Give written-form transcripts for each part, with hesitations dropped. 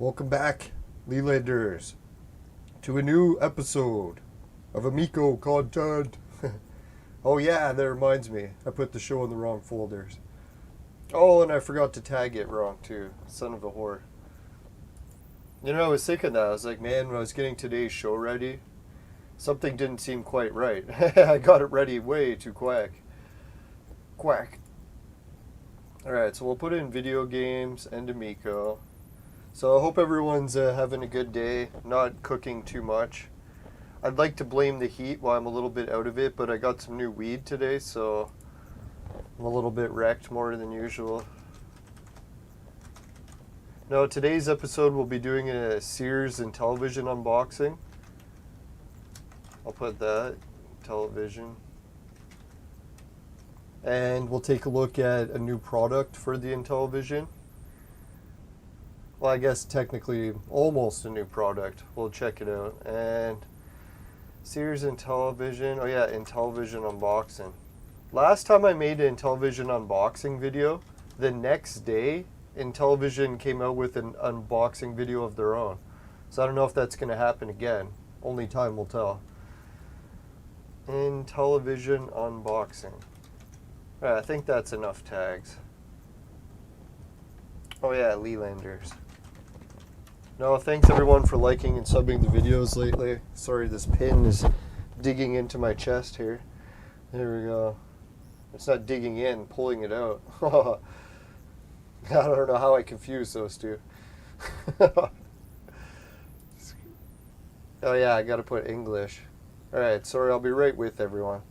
Welcome back, Lelanders, to a new episode of Amico Content. Oh yeah, that reminds me. I put the show in the wrong folders. Oh, and I forgot to tag it wrong too. Son of a whore. You know, I was thinking that. I was like, man, when I was getting today's show ready, something didn't seem quite right. I got it ready way too quick. Quack. Alright, so we'll put in video games and Amico. So I hope everyone's having a good day, not cooking too much. I'd like to blame the heat while I'm a little bit out of it, but I got some new weed today, so I'm a little bit wrecked more than usual. Now, today's episode we'll be doing a Sears Intellivision unboxing. I'll put that, television. And we'll take a look at a new product for the Intellivision. Well, I guess technically almost a new product. We'll check it out. And Sears Intellivision. Oh yeah, Intellivision unboxing. Last time I made an Intellivision unboxing video, the next day Intellivision came out with an unboxing video of their own. So I don't know if that's going to happen again. Only time will tell. Intellivision unboxing. Alright, I think that's enough tags. Oh yeah, Lelanders. No, thanks everyone for liking and subbing the videos lately. Sorry, this pin is digging into my chest here. There we go. It's not digging in, pulling it out. I don't know how I confused those two. Oh yeah, I gotta put English. Alright, sorry, I'll be right with everyone.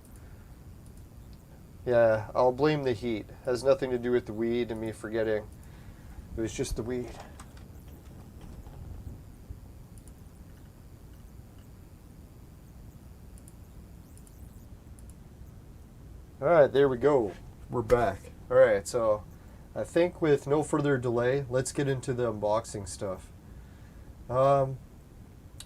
Yeah, I'll blame the heat. Has nothing to do with the weed and me forgetting. It was just the weed. Alright, there we go. We're back. Alright, so I think with no further delay, let's get into the unboxing stuff.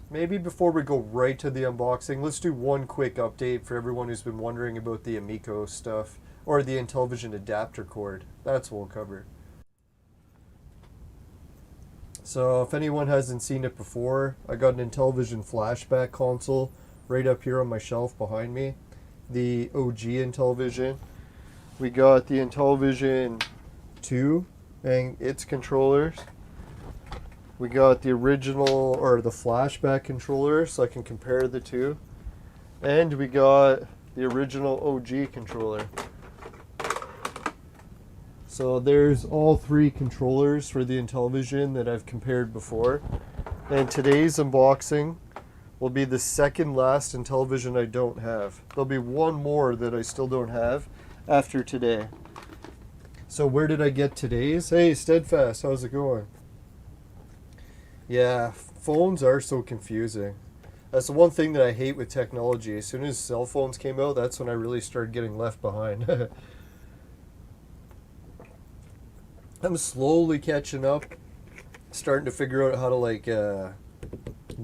Maybe before we go right to the unboxing, let's do one quick update for everyone who's been wondering about the Amico stuff, or the Intellivision adapter cord. That's what we'll cover. So if anyone hasn't seen it before, I got an Intellivision flashback console right up here on my shelf behind me. The OG Intellivision. We got the Intellivision 2 and its controllers. We got the original, or the flashback controller, so I can compare the two. And we got the original OG controller. So there's all three controllers for the Intellivision that I've compared before. And today's unboxing will be the second last Intellivision I don't have. There'll be one more that I still don't have after today. So where did I get today's? Hey, Steadfast, how's it going? Yeah, phones are so confusing. That's the one thing that I hate with technology. As soon as cell phones came out, that's when I really started getting left behind. I'm slowly catching up, starting to figure out how to like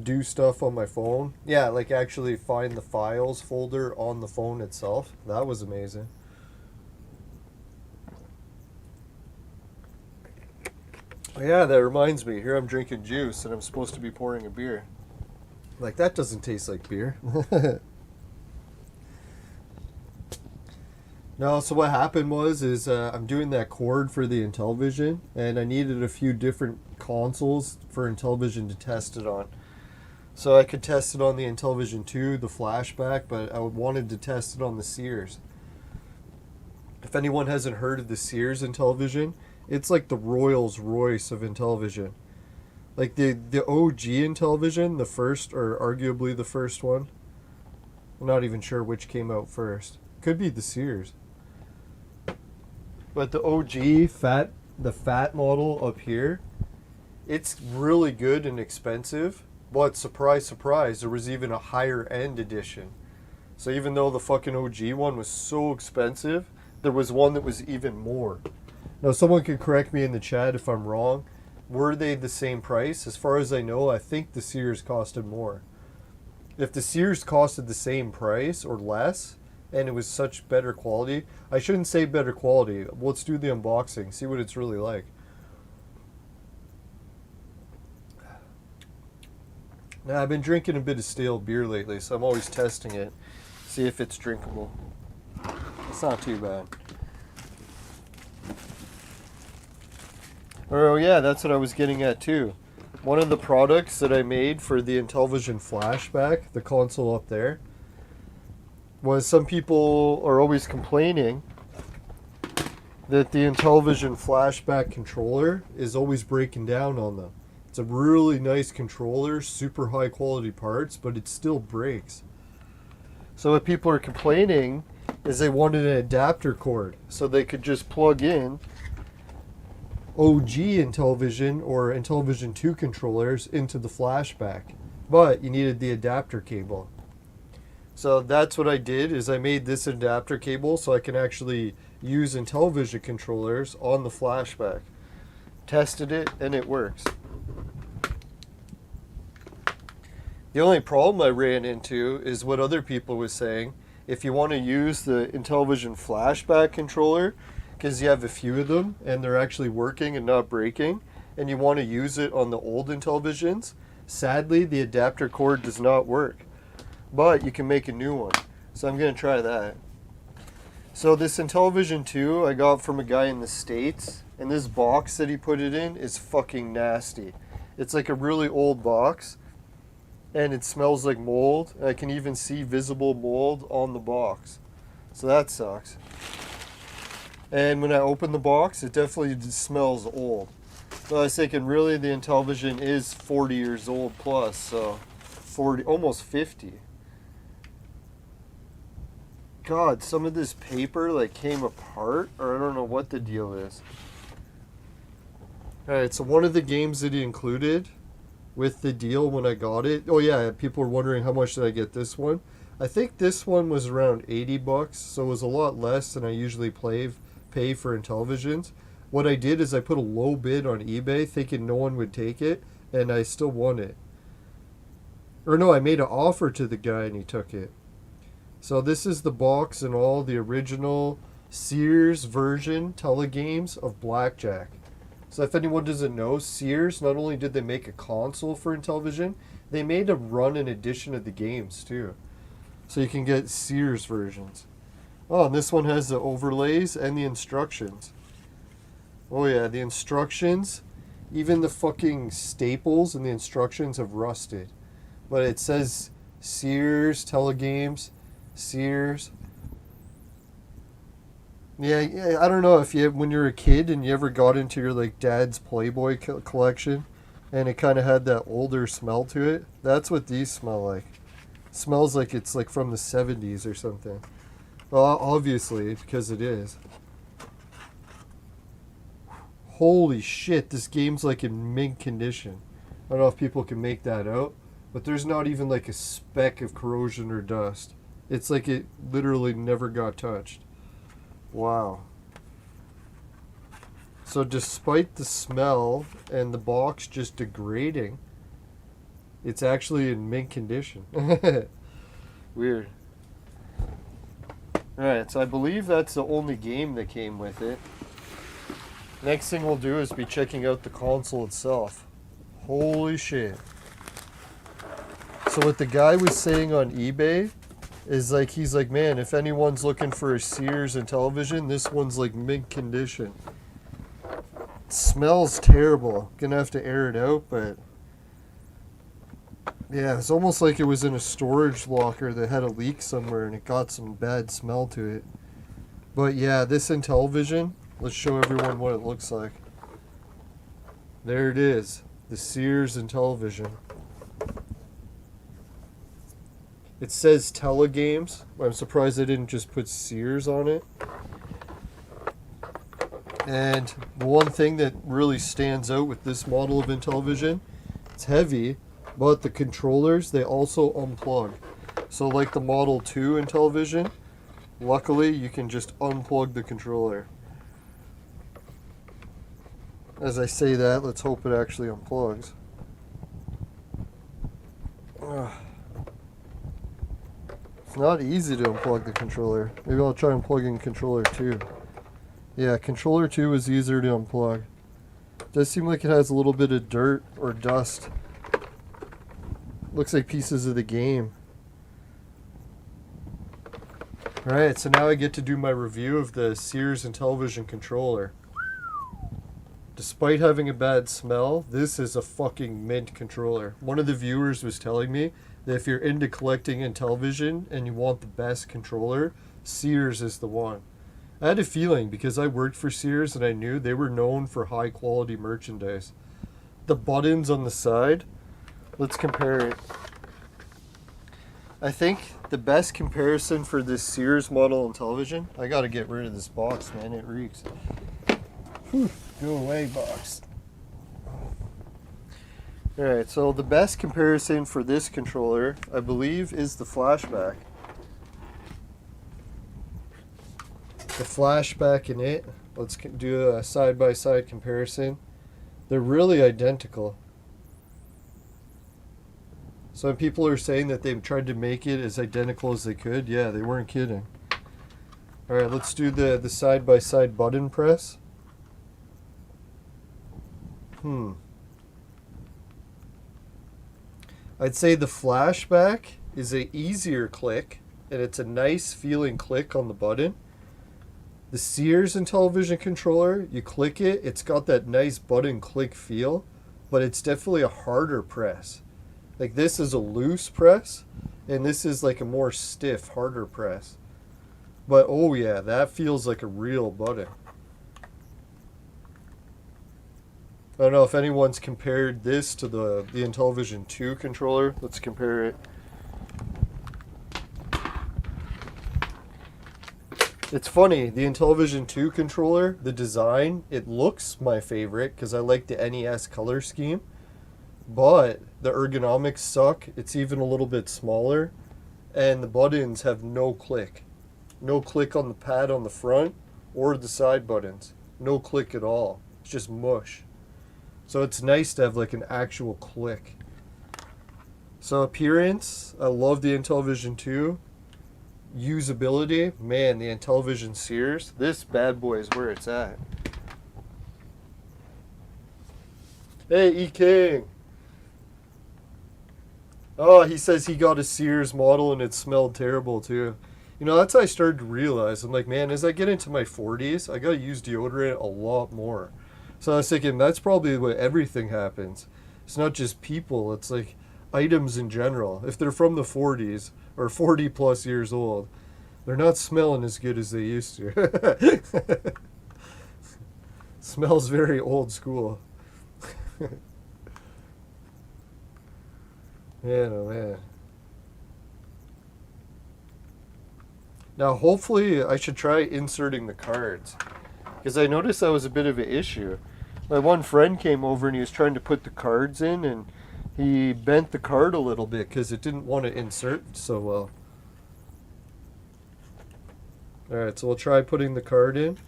do stuff on my phone. Yeah, like actually find the files folder on the phone itself. That was amazing. Oh, yeah, that reminds me. Here I'm drinking juice and I'm supposed to be pouring a beer. Like, that doesn't taste like beer. No, so what happened was I'm doing that cord for the Intellivision, and I needed a few different consoles for Intellivision to test it on. So I could test it on the Intellivision 2, the flashback, but I wanted to test it on the Sears. If anyone hasn't heard of the Sears Intellivision, it's like the Rolls Royce of Intellivision. Like the OG Intellivision, the first, or arguably the first one. I'm not even sure which came out first. Could be the Sears. But the OG the fat model up here, it's really good and expensive. But surprise, surprise, there was even a higher end edition. So even though the fucking OG one was so expensive, there was one that was even more. Now someone could correct me in the chat if I'm wrong. Were they the same price? As far as I know, I think the Sears costed more. If the Sears costed the same price or less, and it was such better quality. I shouldn't say better quality. Let's do the unboxing, see what it's really like. Now, I've been drinking a bit of stale beer lately, so I'm always testing it. See if it's drinkable. It's not too bad. Oh yeah, that's what I was getting at too. One of the products that I made for the Intellivision flashback, the console up there, was some people are always complaining that the Intellivision flashback controller is always breaking down on them. It's a really nice controller, super high quality parts, but it still breaks. So what people are complaining is they wanted an adapter cord so they could just plug in OG Intellivision or Intellivision 2 controllers into the flashback, but you needed the adapter cable. So that's what I did, is I made this adapter cable so I can actually use Intellivision controllers on the flashback. Tested it and it works. The only problem I ran into is what other people were saying. If you want to use the Intellivision flashback controller, because you have a few of them and they're actually working and not breaking, and you want to use it on the old Intellivisions, sadly the adapter cord does not work. But you can make a new one. So I'm going to try that. So this Intellivision 2 I got from a guy in the States, and this box that he put it in is fucking nasty. It's like a really old box, and it smells like mold. I can even see visible mold on the box. So that sucks. And when I open the box, it definitely smells old. So I was thinking, really, the Intellivision is 40 years old plus, so 40, almost 50. God, some of this paper like came apart, or I don't know what the deal is. Alright, so one of the games that he included with the deal when I got it, oh yeah, people were wondering how much did I get this one. I think this one was around 80 bucks, so it was a lot less than I usually pay for Intellivisions. What I did is I put a low bid on eBay thinking no one would take it, and I still won it. Or no, I made an offer to the guy and he took it. So this is the box and all the original Sears version telegames of Blackjack. So if anyone doesn't know, Sears, not only did they make a console for Intellivision, they made a run-in edition of the games too. So you can get Sears versions. Oh, and this one has the overlays and the instructions. Oh yeah, the instructions, even the fucking staples and the instructions have rusted. But it says Sears, Telegames, Sears. Yeah, I don't know if when you were a kid and you ever got into your like dad's Playboy collection and it kind of had that older smell to it. That's what these smell like. It smells like it's like from the 70s or something. Well, obviously, because it is. Holy shit, this game's like in mint condition. I don't know if people can make that out, but there's not even like a speck of corrosion or dust. It's like it literally never got touched. Wow. So despite the smell and the box just degrading, it's actually in mint condition. Weird. Alright, so I believe that's the only game that came with it. Next thing we'll do is be checking out the console itself. Holy shit. So what the guy was saying on eBay is like, he's like, man, if anyone's looking for a Sears Intellivision, this one's like mint condition. It smells terrible. Gonna have to air it out, but yeah, it's almost like it was in a storage locker that had a leak somewhere and it got some bad smell to it. But yeah, this Intellivision, let's show everyone what it looks like. There it is, the Sears Intellivision. It says Telegames. I'm surprised they didn't just put Sears on it. And the one thing that really stands out with this model of Intellivision, it's heavy, but the controllers, they also unplug. So like the Model 2 Intellivision, luckily you can just unplug the controller. As I say that, let's hope it actually unplugs. Ugh. It's not easy to unplug the controller. Maybe I'll try unplugging controller 2. Yeah, controller 2 is easier to unplug. It does seem like it has a little bit of dirt or dust Looks like pieces of the game. Alright, so now I get to do my review of the Sears Intellivision controller. Despite having a bad smell, this is a fucking mint controller. One of the viewers was telling me that if you're into collecting Intellivision and you want the best controller, Sears is the one. I had a feeling because I worked for Sears and I knew they were known for high quality merchandise. The buttons on the side, let's compare it. I think the best comparison for this Sears model Intellivision, I gotta get rid of this box, man, it reeks. Whew, go away, box. Alright, so the best comparison for this controller, I believe, is the flashback. The flashback in it, let's do a side-by-side comparison. They're really identical. Some people are saying that they've tried to make it as identical as they could. Yeah, they weren't kidding. Alright, let's do the side-by-side button press. I'd say the flashback is an easier click, and it's a nice feeling click on the button. The Sears Intellivision controller, you click it, it's got that nice button click feel, but it's definitely a harder press. Like this is a loose press, and this is like a more stiff, harder press. But oh yeah, that feels like a real button. I don't know if anyone's compared this to the Intellivision 2 controller. Let's compare it. It's funny, the Intellivision 2 controller, the design, it looks my favorite because I like the NES color scheme. But the ergonomics suck. It's even a little bit smaller. And the buttons have no click. No click on the pad on the front or the side buttons. No click at all. It's just mush. So it's nice to have like an actual click. So appearance, I love the Intellivision 2. Usability, man, the Intellivision Sears, this bad boy is where it's at. Hey, E-King. Oh, he says he got a Sears model and it smelled terrible too. You know, that's how I started to realize. I'm like, man, as I get into my 40s, I gotta use deodorant a lot more. So I was thinking, that's probably what everything happens. It's not just people, it's like items in general. If they're from the 40s or 40 plus years old, they're not smelling as good as they used to. Smells very old school. Man, oh man. Now, hopefully, I should try inserting the cards. Because I noticed that was a bit of an issue. My one friend came over and he was trying to put the cards in and he bent the card a little bit because it didn't want to insert so well. Alright, so we'll try putting the card in.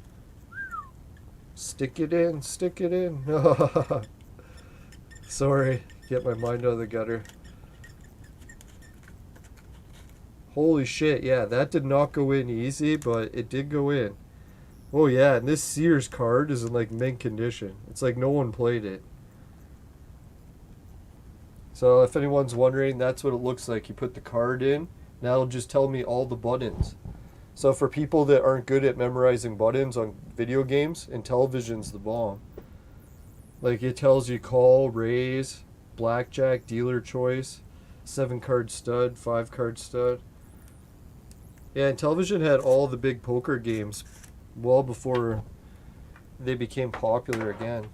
Stick it in, stick it in. Sorry, get my mind out of the gutter. Holy shit, yeah, that did not go in easy, but it did go in. Oh yeah, and this Sears card is in like mint condition. It's like no one played it. So if anyone's wondering, that's what it looks like. You put the card in, now it'll just tell me all the buttons. So for people that aren't good at memorizing buttons on video games, Intellivision's the bomb. Like it tells you call, raise, blackjack, dealer choice, 7-card stud, 5-card stud. Yeah, Intellivision had all the big poker games well before they became popular again.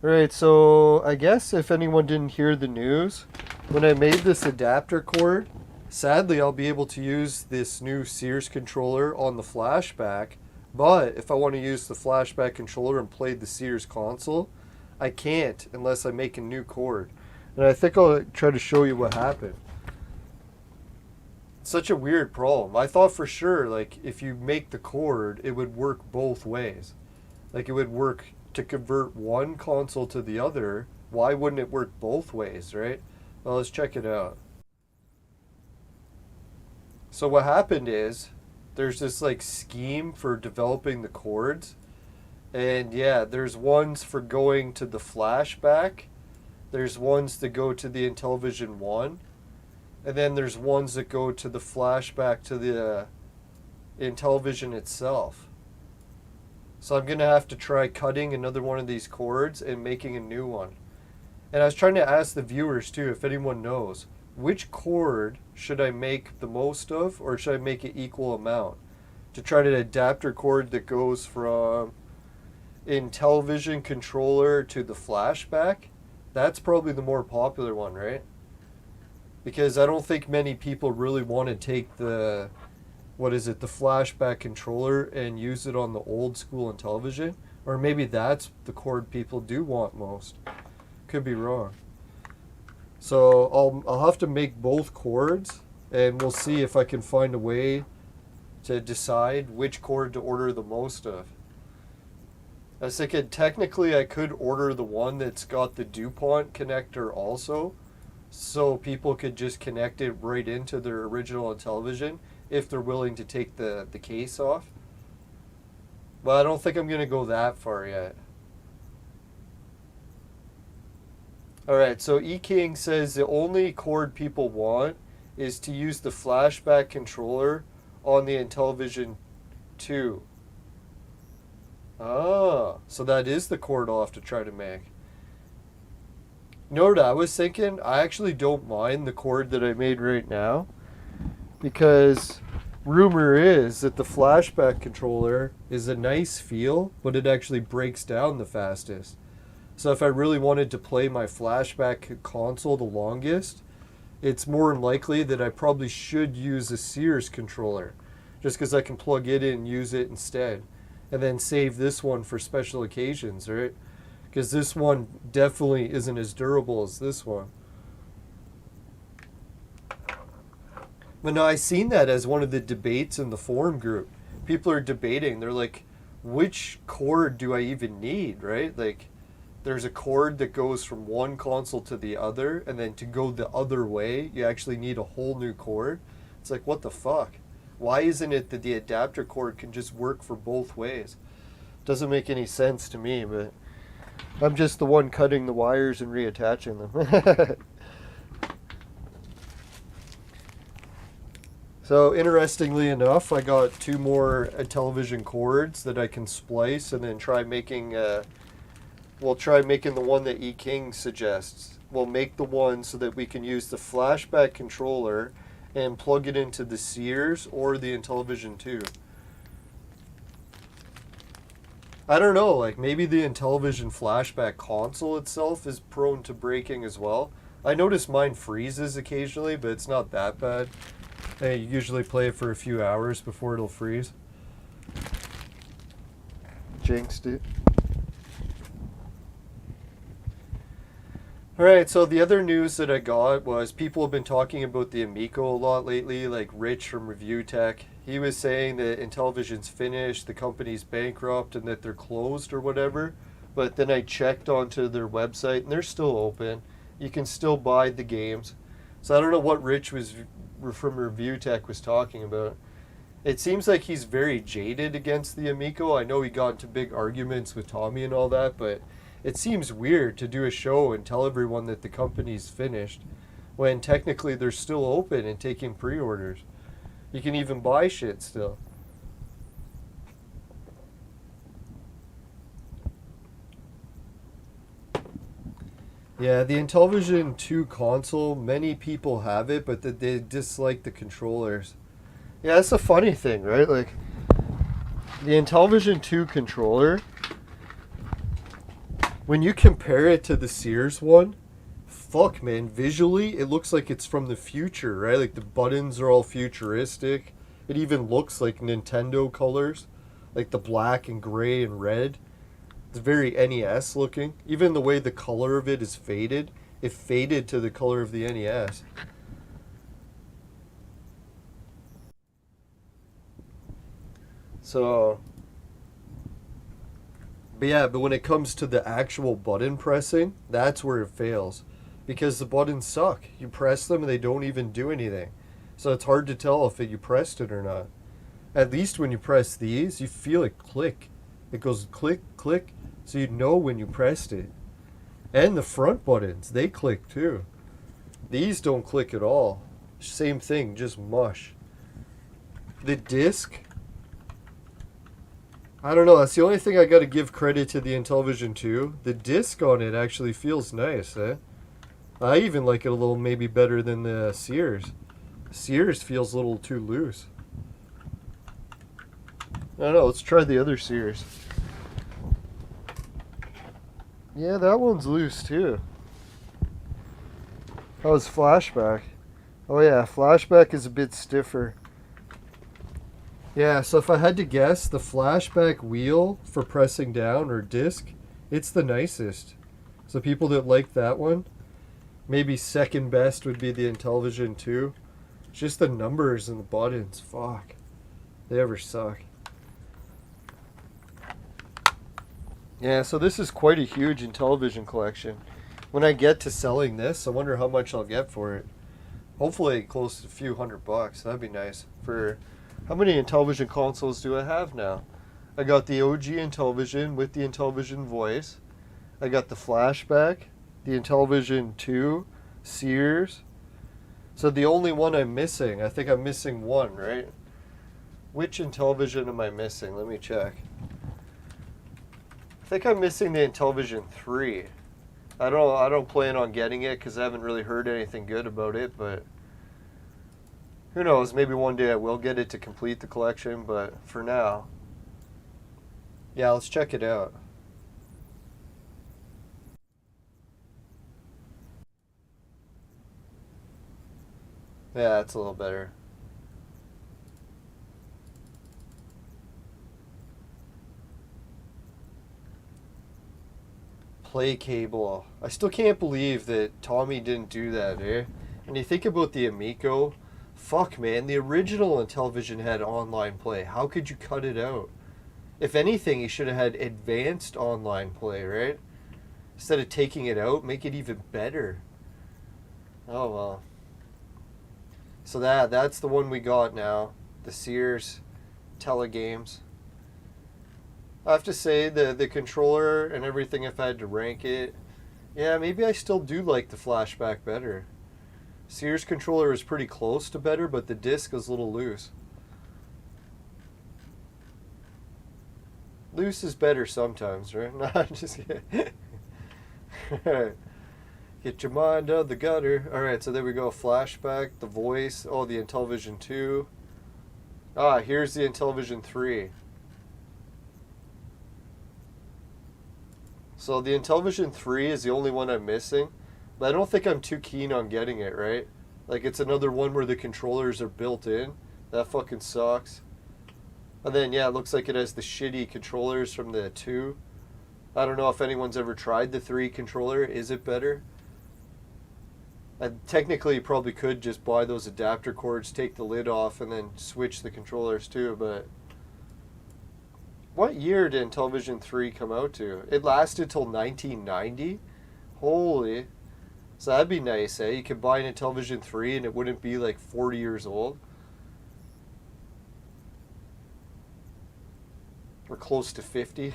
Alright, so I guess if anyone didn't hear the news, when I made this adapter cord, sadly I'll be able to use this new Sears controller on the flashback, but if I want to use the flashback controller and play the Sears console, I can't unless I make a new cord. And I think I'll try to show you what happened. Such a weird problem. I thought for sure, like, if you make the cord, it would work both ways. Like, it would work to convert one console to the other. Why wouldn't it work both ways, right? Well, let's check it out. So what happened is, there's this, like, scheme for developing the cords. And yeah, there's ones for going to the flashback. There's ones that go to the Intellivision 1. And then there's ones that go to the flashback to the Intellivision itself. So I'm going to have to try cutting another one of these cords and making a new one. And I was trying to ask the viewers too, if anyone knows, which cord should I make the most of, or should I make it equal amount? To try to adapter cord that goes from Intellivision controller to the flashback, that's probably the more popular one, right? Because I don't think many people really want to take the, what is it, the flashback controller and use it on the old school Intellivision. Or maybe that's the cord people do want most. Could be wrong. So I'll have to make both cords, and we'll see if I can find a way to decide which cord to order the most of. I was thinking technically I could order the one that's got the DuPont connector also, so people could just connect it right into their original Intellivision if they're willing to take the case off. But I don't think I'm going to go that far yet. Alright, so E-King says the only cord people want is to use the flashback controller on the Intellivision 2. Ah, so that is the cord I'll have to try to make. You know what I was thinking? I actually don't mind the cord that I made right now, because rumor is that the flashback controller is a nice feel, but it actually breaks down the fastest. So if I really wanted to play my flashback console the longest, it's more than likely that I probably should use a Sears controller, just because I can plug it in and use it instead, and then save this one for special occasions, right? Because this one definitely isn't as durable as this one. But no, I seen that as one of the debates in the forum group. People are debating, they're like, which cord do I even need, right? Like, there's a cord that goes from one console to the other, and then to go the other way, you actually need a whole new cord. It's like, what the fuck? Why isn't it that the adapter cord can just work for both ways? Doesn't make any sense to me, but I'm just the one cutting the wires and reattaching them. So, interestingly enough, I got 2 more Intellivision cords that I can splice and then try making... we'll try making the one that E-King suggests. We'll make the one so that we can use the flashback controller and plug it into the Sears or the Intellivision 2. I don't know, like maybe the Intellivision flashback console itself is prone to breaking as well. I notice mine freezes occasionally, but it's not that bad. I usually play it for a few hours before it'll freeze. Jinxed it. Alright, so the other news that I got was people have been talking about the Amico a lot lately, like Rich from Review Tech. He was saying that Intellivision's finished, the company's bankrupt, and that they're closed or whatever. But then I checked onto their website, and they're still open. You can still buy the games. So I don't know what Rich was from Review Tech was talking about. It seems like he's very jaded against the Amico. I know he got into big arguments with Tommy and all that, but it seems weird to do a show and tell everyone that the company's finished when technically they're still open and taking pre-orders. You can even buy shit still. Yeah, the Intellivision 2 console, many people have it, but they dislike the controllers. Yeah, that's a funny thing, right? Like, the Intellivision 2 controller, when you compare it to the Sears one, fuck, man, visually, it looks like it's from the future, right? Like, the buttons are all futuristic. It even looks like Nintendo colors, like the black and gray and red. It's very NES looking. Even the way the color of it is faded, it faded to the color of the NES. So, but when it comes to the actual button pressing, that's where it fails. Because the buttons suck. You press them and they don't even do anything. So it's hard to tell if you pressed it or not. At least when you press these, you feel it click. It goes click, click, so you'd know when you pressed it. And the front buttons, they click too. These don't click at all. Same thing, just mush. The disc, I don't know, that's the only thing I gotta give credit to the Intellivision 2. The disc on it actually feels nice, eh? I even like it a little maybe better than the Sears. Sears feels a little too loose. I don't know, let's try the other Sears. Yeah, that one's loose too. That was Flashback. Oh yeah, Flashback is a bit stiffer. Yeah, so if I had to guess, the Flashback wheel for pressing down, or disc, it's the nicest. So people that like that one, maybe second best would be the Intellivision 2. Just the numbers and the buttons, fuck. They ever suck. Yeah, so this is quite a huge Intellivision collection. When I get to selling this, I wonder how much I'll get for it. Hopefully close to a few $100. That'd be nice. For how many Intellivision consoles do I have now? I got the OG Intellivision with the Intellivision voice. I got the Flashback, the Intellivision 2, Sears. So the only one I'm missing, I think I'm missing one, right? Which Intellivision am I missing? Let me check. I think I'm missing the Intellivision 3. I don't plan on getting it because I haven't really heard anything good about it, but who knows, maybe one day I will get it to complete the collection, but for now, yeah, let's check it out. Yeah, that's a little better. Play cable. I still can't believe that Tommy didn't do that, eh? And you think about the Amico, fuck man, the original Intellivision had online play. How could you cut it out? If anything, he should have had advanced online play, right? Instead of taking it out, make it even better. Oh well. So that's the one we got now. The Sears Telegames. I have to say, the controller and everything, if I had to rank it, yeah, maybe I still do like the Flashback better. Sears controller is pretty close to better, but the disc is a little loose. Loose is better sometimes, right? No, I'm just kidding. Alright. Get your mind out the gutter. Alright, so there we go. Flashback, the voice. Oh, the Intellivision 2. Ah, here's the Intellivision 3. So the Intellivision 3 is the only one I'm missing, but I don't think I'm too keen on getting it, right? Like, it's another one where the controllers are built in. That fucking sucks. And then, yeah, it looks like it has the shitty controllers from the 2. I don't know if anyone's ever tried the 3 controller. Is it better? I technically probably could just buy those adapter cords, take the lid off, and then switch the controllers too, but what year did Intellivision 3 come out to? It lasted till 1990? Holy. So that'd be nice, eh? You could buy an Intellivision 3 and it wouldn't be like 40 years old. Or close to 50.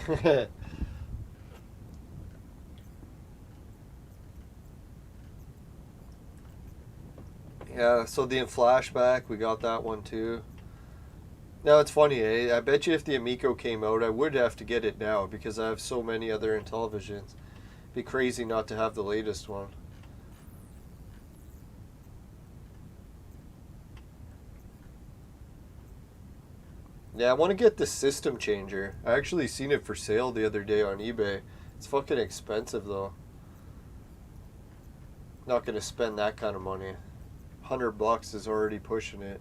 Yeah, so the Flashback, we got that one too. Now it's funny, eh? I bet you if the Amico came out, I would have to get it now because I have so many other Intellivisions. Be crazy not to have the latest one. Yeah, I want to get the system changer. I actually seen it for sale the other day on eBay. It's fucking expensive though. Not gonna spend that kind of money. $100 is already pushing it.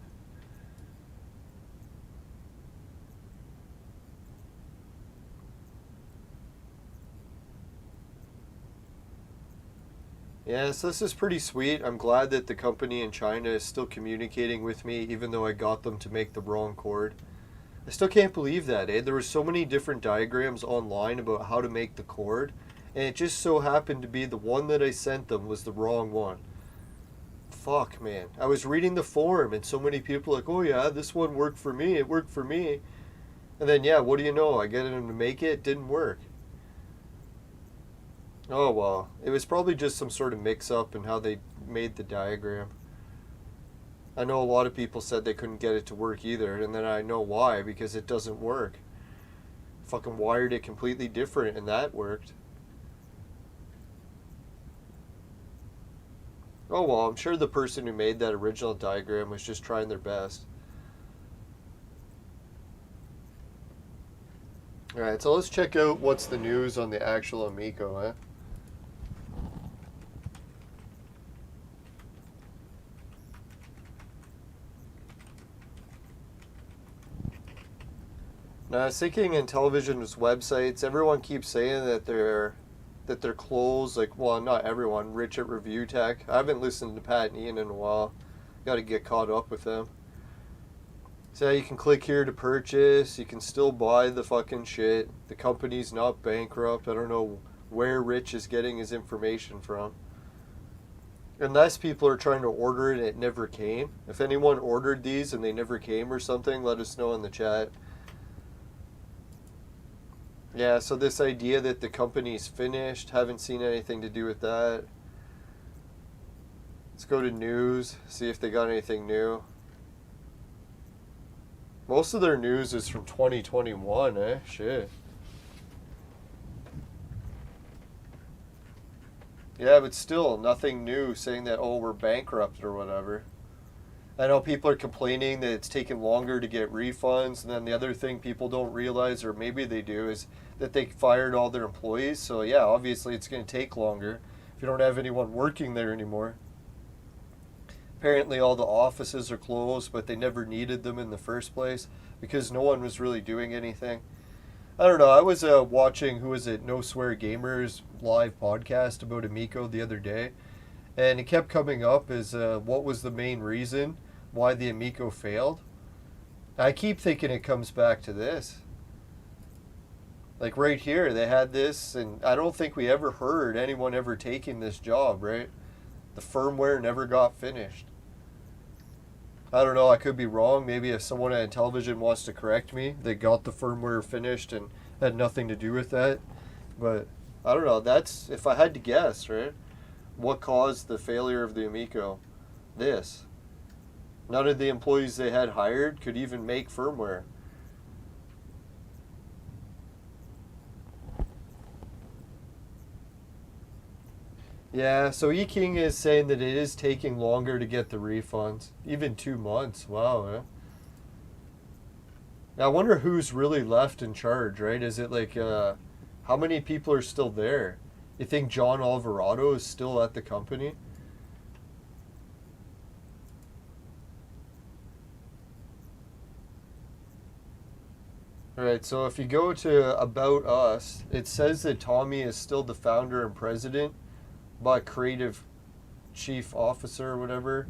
Yeah, so this is pretty sweet. I'm glad that the company in China is still communicating with me, even though I got them to make the wrong cord. I still can't believe that, eh? There were so many different diagrams online about how to make the cord, and it just so happened to be the one that I sent them was the wrong one. Fuck, man. I was reading the forum, and so many people were like, oh yeah, this one worked for me, it worked for me. And then, yeah, what do you know? I get him to make it, didn't work. Oh, well. It was probably just some sort of mix-up in how they made the diagram. I know a lot of people said they couldn't get it to work either, and then I know why, because it doesn't work. Fucking wired it completely different, and that worked. Oh, well, I'm sure the person who made that original diagram was just trying their best. Alright, so let's check out what's the news on the actual Amico, eh? Now, I was thinking Intellivision's websites, everyone keeps saying that they're closed. Like, well, not everyone. Rich at Review Tech. I haven't listened to Pat and Ian in a while. Got to get caught up with them. So you can click here to purchase. You can still buy the fucking shit. The company's not bankrupt. I don't know where Rich is getting his information from. Unless people are trying to order it and it never came. If anyone ordered these and they never came or something, let us know in the chat. Yeah, so this idea that the company's finished, haven't seen anything to do with that. Let's go to news, see if they got anything new. Most of their news is from 2021, eh? Shit. Yeah, but still, nothing new saying that, oh, we're bankrupt or whatever. I know people are complaining that it's taking longer to get refunds, and then the other thing people don't realize, or maybe they do, is that they fired all their employees. So yeah, obviously it's going to take longer if you don't have anyone working there anymore. Apparently all the offices are closed, but they never needed them in the first place because no one was really doing anything. I don't know, I was watching, who was it, No Swear Gamers live podcast about Amico the other day, and it kept coming up as what was the main reason why the Amico failed. I keep thinking it comes back to this. Like right here, they had this, and I don't think we ever heard anyone ever taking this job, right? The firmware never got finished. I don't know, I could be wrong. Maybe if someone at Intellivision wants to correct me, they got the firmware finished and had nothing to do with that. But I don't know, that's, if I had to guess, right? What caused the failure of the Amico? This. None of the employees they had hired could even make firmware. Yeah, so E-King is saying that it is taking longer to get the refunds. Even 2 months. Wow, eh? Now, I wonder who's really left in charge, right? Is it like, how many people are still there? You think John Alvarado is still at the company? Alright, so if you go to About Us, it says that Tommy is still the founder and president, but creative chief officer or whatever.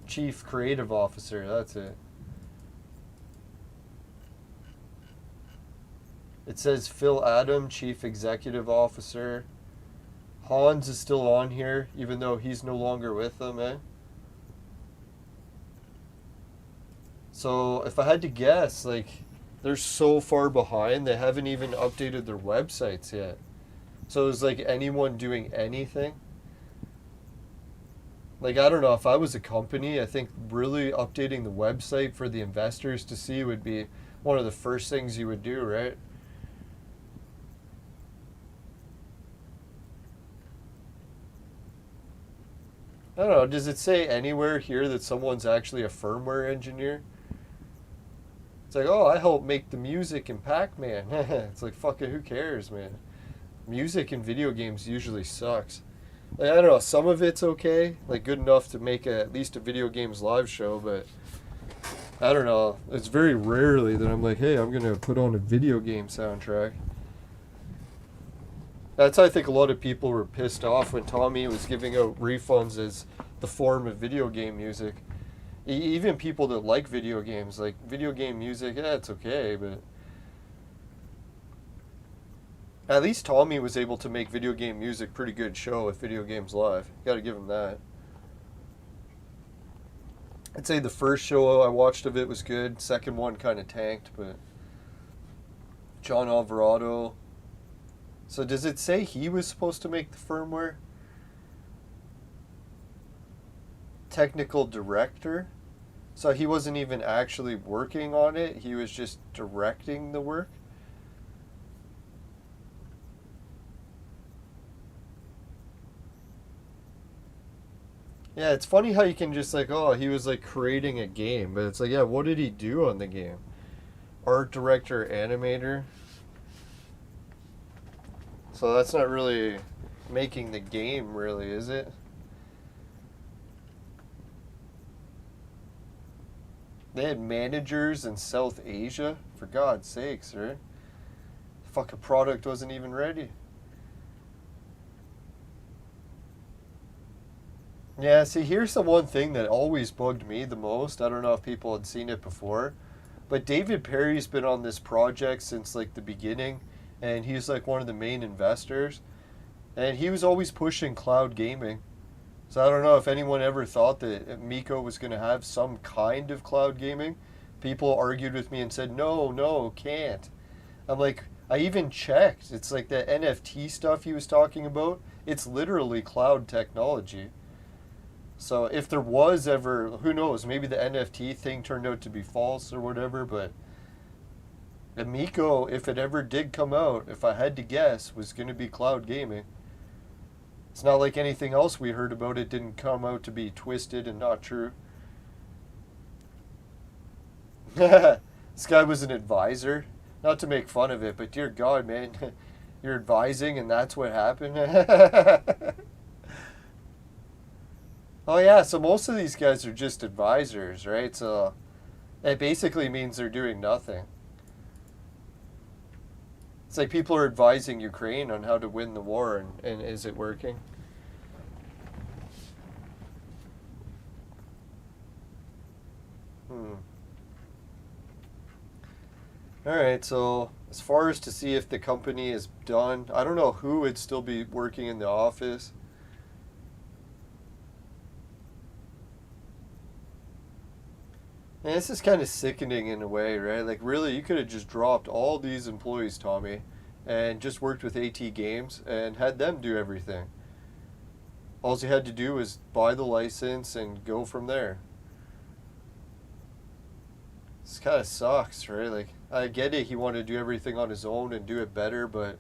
Chief creative officer, that's it. It says Phil Adam, chief executive officer. Hans is still on here, even though he's no longer with them, eh? So if I had to guess, like, they're so far behind, they haven't even updated their websites yet. So is like anyone doing anything? Like, I don't know, if I was a company, I think really updating the website for the investors to see would be one of the first things you would do, right? I don't know, does it say anywhere here that someone's actually a firmware engineer? It's like, oh, I help make the music in Pac-Man. It's like, fuck it, who cares, man? Music in video games usually sucks. Like, I don't know, some of it's okay, like good enough to make at least a video games live show, but I don't know. It's very rarely that I'm like, hey, I'm going to put on a video game soundtrack. That's how I think a lot of people were pissed off when Tommy was giving out refunds as the form of video game music. Even people that like video games, like video game music, yeah, it's okay, but at least Tommy was able to make video game music pretty good show with Video Games Live. Gotta give him that. I'd say the first show I watched of it was good. Second one kind of tanked, but John Alvarado. So does it say he was supposed to make the firmware? Technical director? So he wasn't even actually working on it, he was just directing the work? Yeah, it's funny how you can just like, oh, he was like creating a game, but it's like, yeah, what did he do on the game? Art director, animator. So that's not really making the game, really, is it? They had managers in South Asia? For God's sakes, right? Fucking product wasn't even ready. Yeah, see, here's the one thing that always bugged me the most. I don't know if people had seen it before, but David Perry's been on this project since like the beginning, and he's like one of the main investors, and he was always pushing cloud gaming. So I don't know if anyone ever thought that Amico was going to have some kind of cloud gaming. People argued with me and said, no, no, can't. I'm like, I even checked. It's like the NFT stuff he was talking about. It's literally cloud technology. So if there was ever, who knows, maybe the NFT thing turned out to be false or whatever, but Amico, if it ever did come out, if I had to guess, was going to be cloud gaming. It's not like anything else we heard about it didn't come out to be twisted and not true. This guy was an advisor. Not to make fun of it, but dear God, man, you're advising and that's what happened? Oh yeah, so most of these guys are just advisors, right? So it basically means they're doing nothing. It's like people are advising Ukraine on how to win the war, and is it working? Alright, so as far as to see if the company is done, I don't know who would still be working in the office. And this is kind of sickening in a way, right? Like, really, you could have just dropped all these employees, Tommy, and just worked with AT Games and had them do everything. All you had to do was buy the license and go from there. This kind of sucks, right? Like, I get it, he wanted to do everything on his own and do it better, but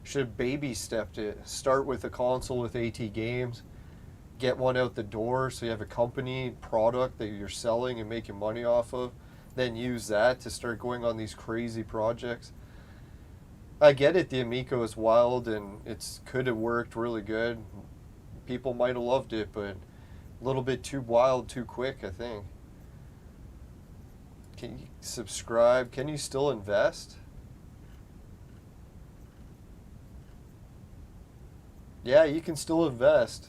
should have baby stepped it. Start with a console with AT Games. Get one out the door so you have a company product that you're selling and making money off of, then use that to start going on these crazy projects. I get it, the Amico is wild and it's could have worked really good. People might have loved it, but a little bit too wild too quick, I think. Can you subscribe? Can you still invest? Yeah, you can still invest.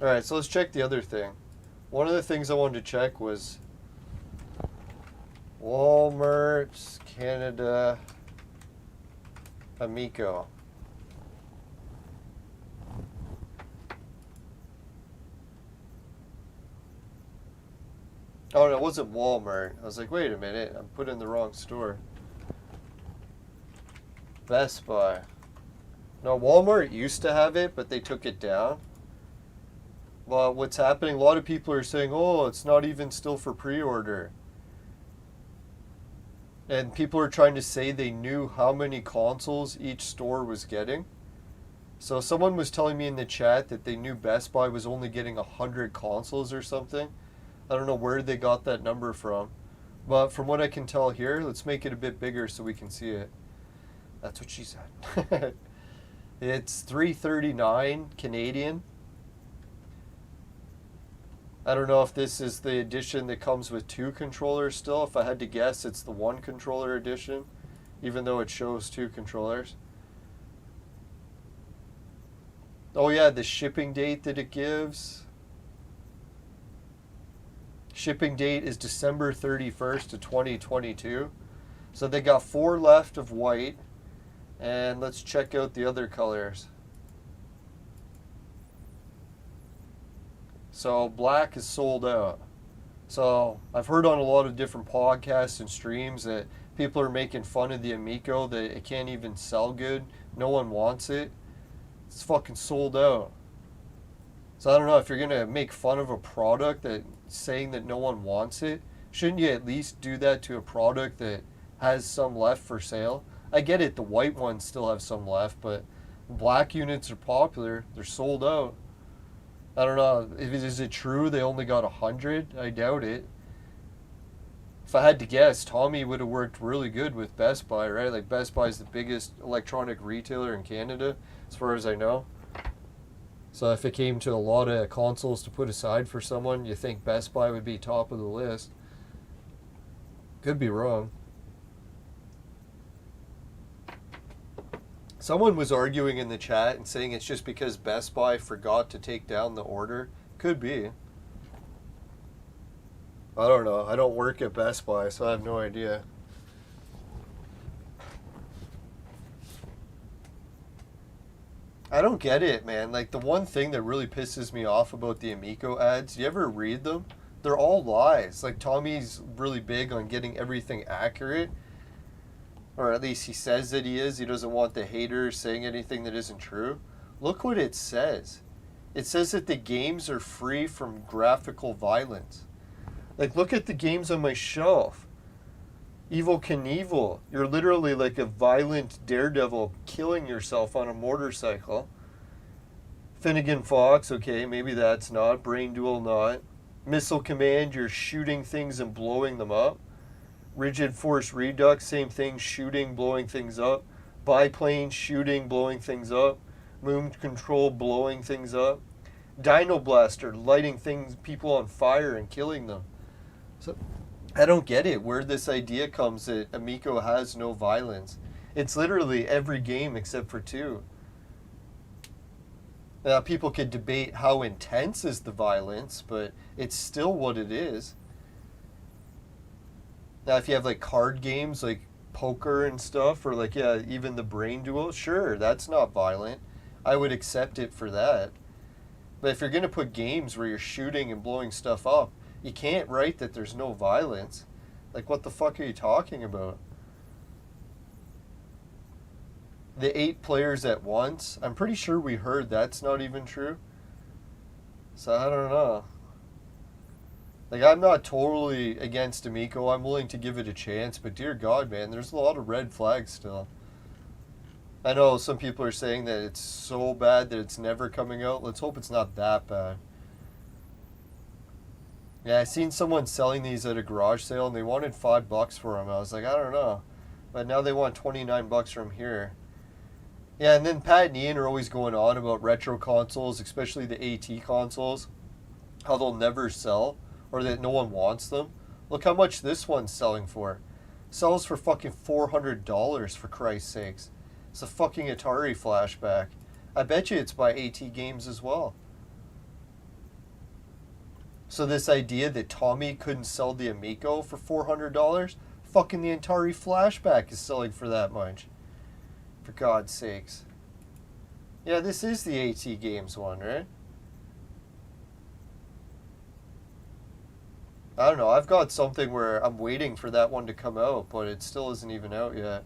Alright, so let's check the other thing. One of the things I wanted to check was Walmart, Canada, Amico. Oh, no, it wasn't Walmart. I was like, wait a minute, I'm putting in the wrong store. Best Buy. No, Walmart used to have it, but they took it down. Well, what's happening, a lot of people are saying, oh, it's not even still for pre-order. And people are trying to say they knew how many consoles each store was getting. So someone was telling me in the chat that they knew Best Buy was only getting 100 consoles or something. I don't know where they got that number from. But from what I can tell here, let's make it a bit bigger so we can see it. That's what she said. It's $339 Canadian. I don't know if this is the edition that comes with 2 controllers still. If I had to guess, it's the 1 controller edition, even though it shows 2 controllers. Oh yeah, the shipping date that it gives. Shipping date is December 31st of 2022. So they got 4 left of white. And let's check out the other colors. So black is sold out. So I've heard on a lot of different podcasts and streams that people are making fun of the Amico, that it can't even sell good. No one wants it. It's fucking sold out. So I don't know, if you're going to make fun of a product that saying that no one wants it, shouldn't you at least do that to a product that has some left for sale? I get it, the white ones still have some left, but black units are popular. They're sold out. I don't know. Is it true they only got 100? I doubt it. If I had to guess, Tommy would have worked really good with Best Buy, right? Like, Best Buy is the biggest electronic retailer in Canada, as far as I know. So if it came to a lot of consoles to put aside for someone, you think Best Buy would be top of the list. Could be wrong. Someone was arguing in the chat and saying it's just because Best Buy forgot to take down the order. Could be. I don't know. I don't work at Best Buy, so I have no idea. I don't get it, man. Like, the one thing that really pisses me off about the Amico ads, you ever read them? They're all lies. Like, Tommy's really big on getting everything accurate. Or at least he says that he is. He doesn't want the haters saying anything that isn't true. Look what it says. It says that the games are free from graphical violence. Like, look at the games on my shelf. Evel Knievel. You're literally like a violent daredevil killing yourself on a motorcycle. Finnegan Fox, okay, maybe that's not. Brain Duel, not. Missile Command, you're shooting things and blowing them up. Rigid Force Redux, same thing, shooting, blowing things up. Biplane, shooting, blowing things up. Moon Control, blowing things up. Dino Blaster, lighting people on fire and killing them. So I don't get it, where this idea comes that Amico has no violence. It's literally every game except for 2. Now, people could debate how intense is the violence, but it's still what it is. Now, if you have, like, card games, like poker and stuff, or, like, yeah, even the Brain Duel, sure, that's not violent. I would accept it for that. But if you're going to put games where you're shooting and blowing stuff up, you can't write that there's no violence. Like, what the fuck are you talking about? The 8 players at once, I'm pretty sure we heard that's not even true. So, I don't know. Like, I'm not totally against Amico. I'm willing to give it a chance. But dear God, man, there's a lot of red flags still. I know some people are saying that it's so bad that it's never coming out. Let's hope it's not that bad. Yeah, I seen someone selling these at a garage sale, and they wanted $5 for them. I was like, I don't know. But now they want $29 from here. Yeah, and then Pat and Ian are always going on about retro consoles, especially the AT consoles. How they'll never sell, or that no one wants them. Look how much this one's selling for. Sells for fucking $400, for Christ's sakes. It's a fucking Atari flashback. I bet you it's by AT Games as well. So this idea that Tommy couldn't sell the Amico for $400, fucking the Atari flashback is selling for that much. For God's sakes. Yeah, this is the AT Games one, right? I don't know, I've got something where I'm waiting for that one to come out, but it still isn't even out yet.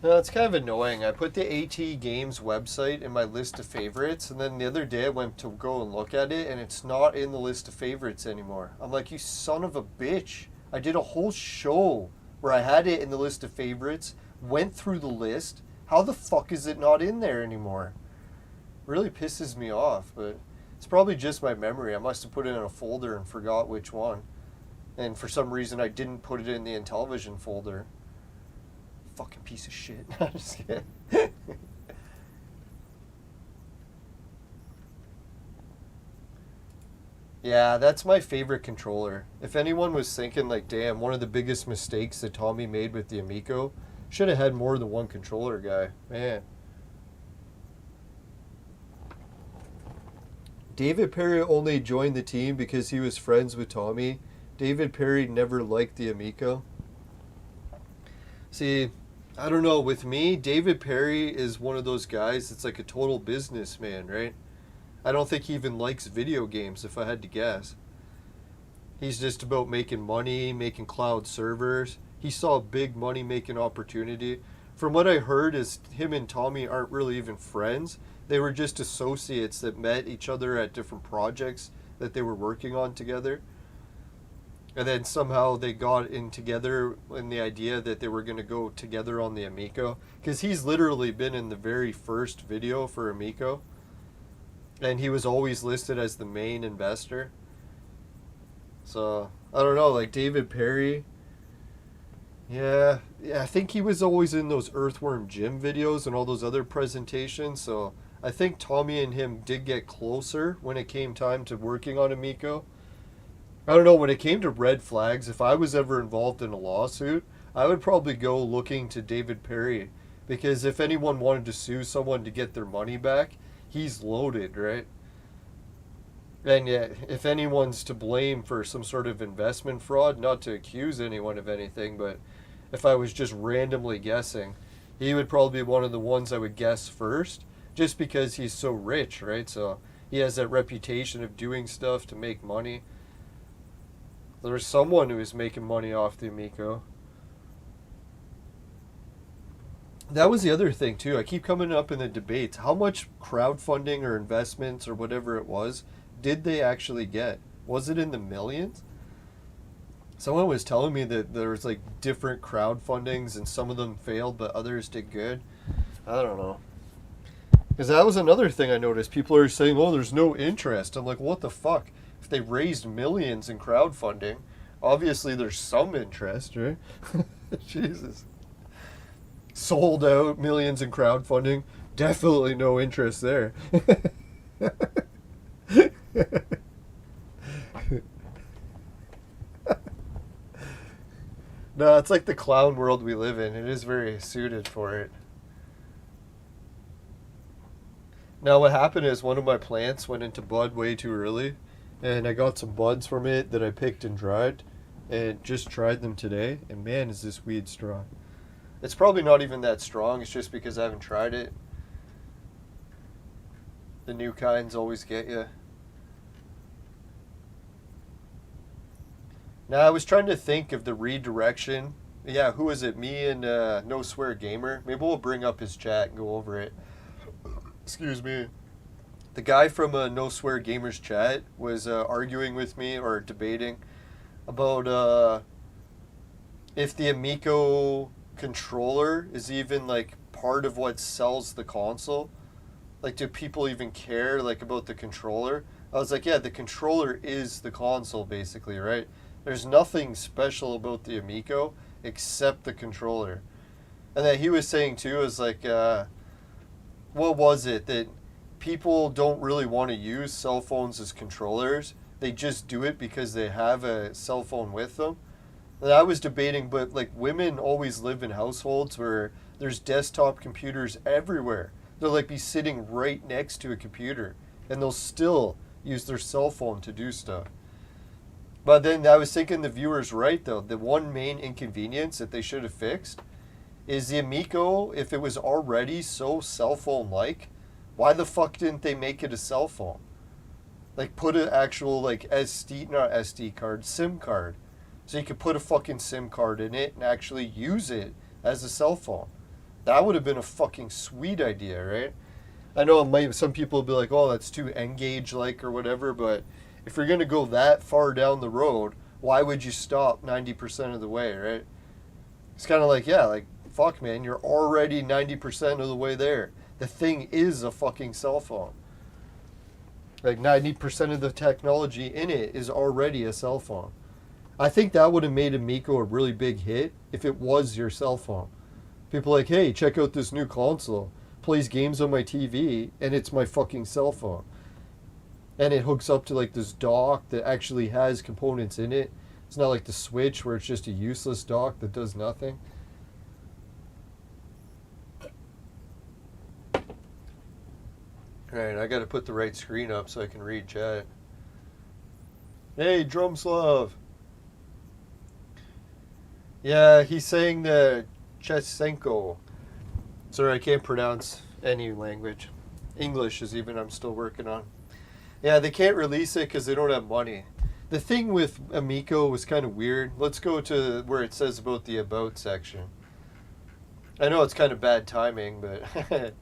No, it's kind of annoying. I put the AT Games website in my list of favorites, and then the other day I went to go and look at it, and it's not in the list of favorites anymore. I'm like, you son of a bitch. I did a whole show where I had it in the list of favorites, went through the list. How the fuck is it not in there anymore? Really pisses me off, but it's probably just my memory. I must have put it in a folder and forgot which one. And for some reason I didn't put it in the Intellivision folder. Fucking piece of shit. I'm just kidding. Yeah, that's my favorite controller. If anyone was thinking, like, damn, one of the biggest mistakes that Tommy made with the Amico, should have had more than one controller guy. Man. David Perry only joined the team because he was friends with Tommy. David Perry never liked the Amico. See, I don't know. With me, David Perry is one of those guys that's like a total businessman, right? I don't think he even likes video games, if I had to guess. He's just about making money, making cloud servers. He saw a big money making opportunity. From what I heard, is him and Tommy aren't really even friends. They were just associates that met each other at different projects that they were working on together. And then somehow they got in together in the idea that they were going to go together on the Amico. Because he's literally been in the very first video for Amico. And he was always listed as the main investor. So, I don't know, like David Perry. Yeah, I think he was always in those Earthworm Jim videos and all those other presentations. So, I think Tommy and him did get closer when it came time to working on Amico. I don't know, when it came to red flags, if I was ever involved in a lawsuit, I would probably go looking to David Perry. Because if anyone wanted to sue someone to get their money back, he's loaded, right? And yet, if anyone's to blame for some sort of investment fraud, not to accuse anyone of anything, but if I was just randomly guessing, he would probably be one of the ones I would guess first, just because he's so rich, right? So he has that reputation of doing stuff to make money. There was someone who was making money off the Amico. That was the other thing, too. I keep coming up in the debates. How much crowdfunding or investments or whatever it was did they actually get? Was it in the millions? Someone was telling me that there was like different crowdfundings and some of them failed but others did good. I don't know. Because that was another thing I noticed. People are saying, oh, there's no interest. I'm like, what the fuck? If they raised millions in crowdfunding, obviously there's some interest, right? Jesus. Sold out millions in crowdfunding. Definitely no interest there. No, it's like the clown world we live in. It is very suited for it. Now what happened is one of my plants went into bud way too early, and I got some buds from it that I picked and dried, and just tried them today, and man, is this weed strong. It's probably not even that strong, it's just because I haven't tried it. The new kinds always get you. Now, I was trying to think of the redirection. Yeah, who is it? Me and No Swear Gamer. Maybe we'll bring up his chat and go over it. Excuse me. The guy from No Swear Gamer's chat was arguing with me or debating about if the Amico controller is even like part of what sells the console. Like, do people even care like about the controller? I was like, yeah, the controller is the console basically, right? There's nothing special about the Amico except the controller. And then he was saying too is like, what was it? That people don't really want to use cell phones as controllers. They just do it because they have a cell phone with them. And I was debating, but like women always live in households where there's desktop computers everywhere. They'll like be sitting right next to a computer and they'll still use their cell phone to do stuff. But then I was thinking the viewer's right, though. The one main inconvenience that they should have fixed is the Amico, if it was already so cell phone-like, why the fuck didn't they make it a cell phone? Like, put an actual, like, not SD card, SIM card. So you could put a fucking SIM card in it and actually use it as a cell phone. That would have been a fucking sweet idea, right? I know some people will be like, oh, that's too N-Gage-like or whatever, but if you're going to go that far down the road, why would you stop 90% of the way, right? It's kind of like, yeah, like, fuck, man, you're already 90% of the way there. The thing is a fucking cell phone. Like, 90% of the technology in it is already a cell phone. I think that would have made Amico a really big hit if it was your cell phone. People are like, hey, check out this new console. Plays games on my TV, and it's my fucking cell phone. And it hooks up to like this dock that actually has components in it. It's not like the Switch where it's just a useless dock that does nothing. Alright, I gotta put the right screen up so I can read chat. Hey, Drumslav! Yeah, he's saying that Chesenko. Sorry, I can't pronounce any language. English is even I'm still working on. Yeah, they can't release it because they don't have money. The thing with Amico was kind of weird. Let's go to where it says about the About section. I know it's kind of bad timing, but...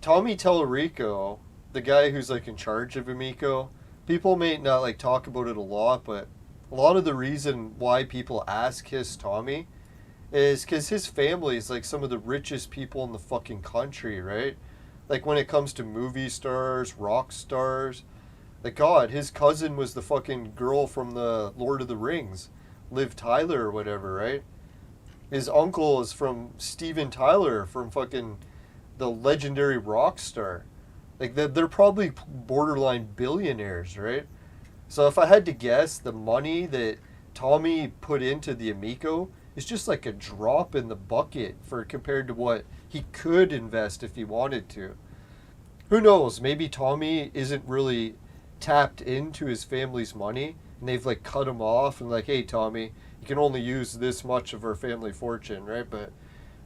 Tommy Tellerico, the guy who's like in charge of Amico, people may not like talk about it a lot, but a lot of the reason why people ask his Tommy is because his family is like some of the richest people in the fucking country, right? Like when it comes to movie stars, rock stars. Like God, his cousin was the fucking girl from the Lord of the Rings, Liv Tyler or whatever, right? His uncle is from Steven Tyler from fucking the legendary rock star. Like they're probably borderline billionaires, right? So if I had to guess, the money that Tommy put into the Amico is just like a drop in the bucket for compared to what he could invest if he wanted to. Who knows? Maybe Tommy isn't really tapped into his family's money and they've like cut him off and like, hey Tommy, you can only use this much of our family fortune, right? But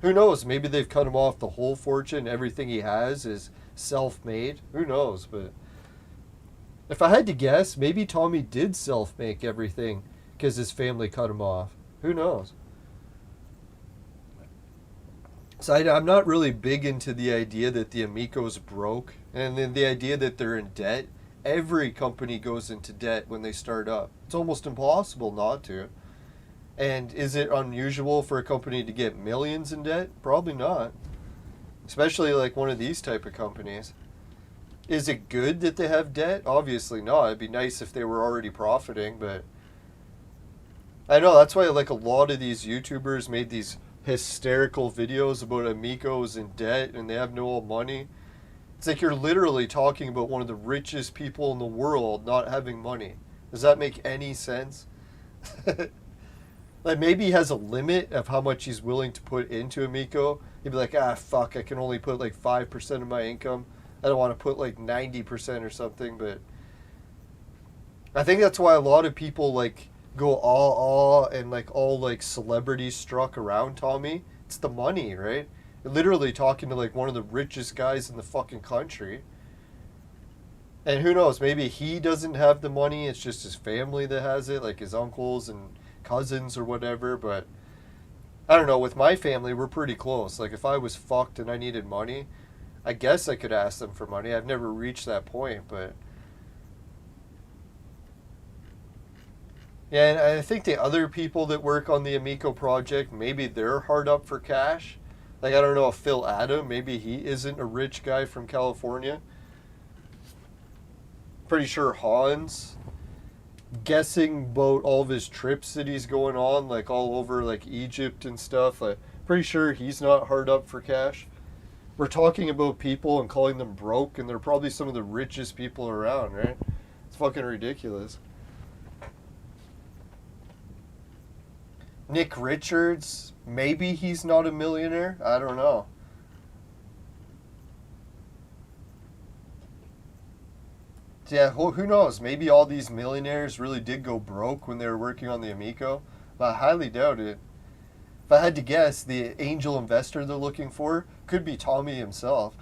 who knows? Maybe they've cut him off the whole fortune. Everything he has is self-made. Who knows? But if I had to guess, maybe Tommy did self-make everything because his family cut him off. Who knows? So I'm not really big into the idea that the Amico's broke and then the idea that they're in debt. Every company goes into debt when they start up. It's almost impossible not to. And is it unusual for a company to get millions in debt? Probably not. Especially like one of these type of companies. Is it good that they have debt? Obviously not. It'd be nice if they were already profiting, but I know that's why like a lot of these YouTubers made these hysterical videos about Amigos in debt and they have no money. It's like you're literally talking about one of the richest people in the world not having money. Does that make any sense? Like maybe he has a limit of how much he's willing to put into Amico. He'd be like, fuck, I can only put like 5% of my income. I don't want to put like 90% or something, but I think that's why a lot of people like go all and like all like celebrities struck around Tommy. It's the money, right? You're literally talking to like one of the richest guys in the fucking country. And who knows, maybe he doesn't have the money, it's just his family that has it, like his uncles and cousins or whatever, but I don't know, with my family we're pretty close. Like if I was fucked and I needed money, I guess I could ask them for money. I've never reached that point, but yeah, and I think the other people that work on the Amico project, maybe they're hard up for cash. Like I don't know if Phil Adam, maybe he isn't a rich guy from California. Pretty sure Hans, guessing about all of his trips that he's going on, like all over like Egypt and stuff. Like, pretty sure he's not hard up for cash. We're talking about people and calling them broke, and they're probably some of the richest people around, right? It's fucking ridiculous. Nick Richards, maybe he's not a millionaire. I don't know. Yeah, who knows? Maybe all these millionaires really did go broke when they were working on the Amico. But I highly doubt it. If I had to guess, the angel investor they're looking for could be Tommy himself.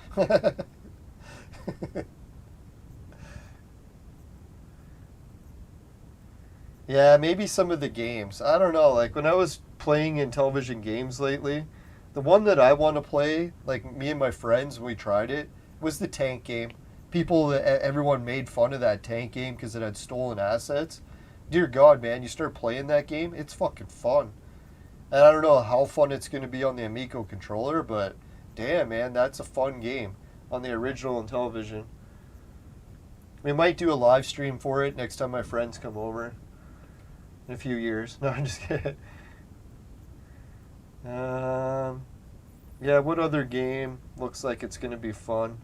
Yeah, maybe some of the games. I don't know. Like when I was playing Intellivision games lately, the one that I want to play, like me and my friends, when we tried it, was the tank game. Everyone made fun of that tank game because it had stolen assets. Dear God, man, you start playing that game, it's fucking fun. And I don't know how fun it's going to be on the Amico controller, but damn, man, that's a fun game on the original Intellivision. We might do a live stream for it next time my friends come over in a few years. No, I'm just kidding. Yeah, what other game looks like it's going to be fun?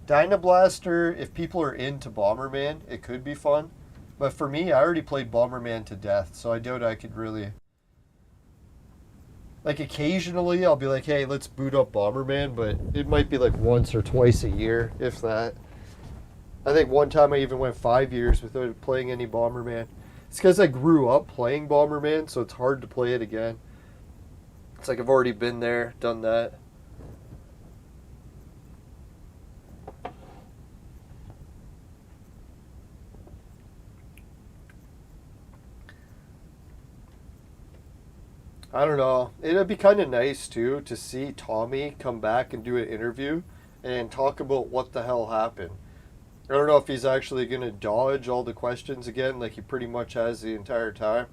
Dynablaster, if people are into Bomberman, it could be fun. But for me, I already played Bomberman to death, so I doubt I could really... Like, occasionally, I'll be like, hey, let's boot up Bomberman, but it might be like once or twice a year, if that. I think one time I even went 5 years without playing any Bomberman. It's because I grew up playing Bomberman, so it's hard to play it again. It's like I've already been there, done that. I don't know. It'd be kind of nice, too, to see Tommy come back and do an interview and talk about what the hell happened. I don't know if he's actually going to dodge all the questions again like he pretty much has the entire time.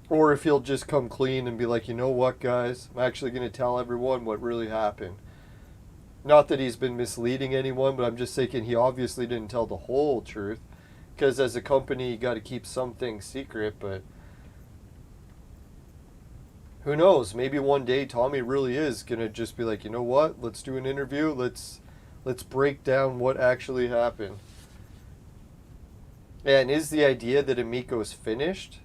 Or if he'll just come clean and be like, you know what, guys? I'm actually going to tell everyone what really happened. Not that he's been misleading anyone, but I'm just thinking he obviously didn't tell the whole truth. Because as a company, you got to keep some things secret, but who knows? Maybe one day Tommy really is going to just be like, you know what? Let's do an interview. Let's break down what actually happened. And is the idea that Amico's finished?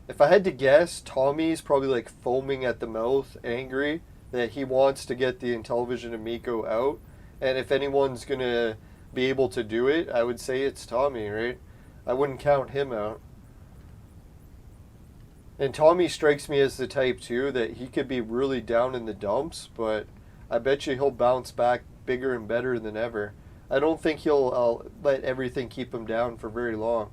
If I had to guess, Tommy's probably like foaming at the mouth, angry that he wants to get the Intellivision Amico out. And if anyone's going to be able to do it, I would say it's Tommy, right? I wouldn't count him out. And Tommy strikes me as the type, too, that he could be really down in the dumps, but I bet you he'll bounce back bigger and better than ever. I don't think he'll let everything keep him down for very long.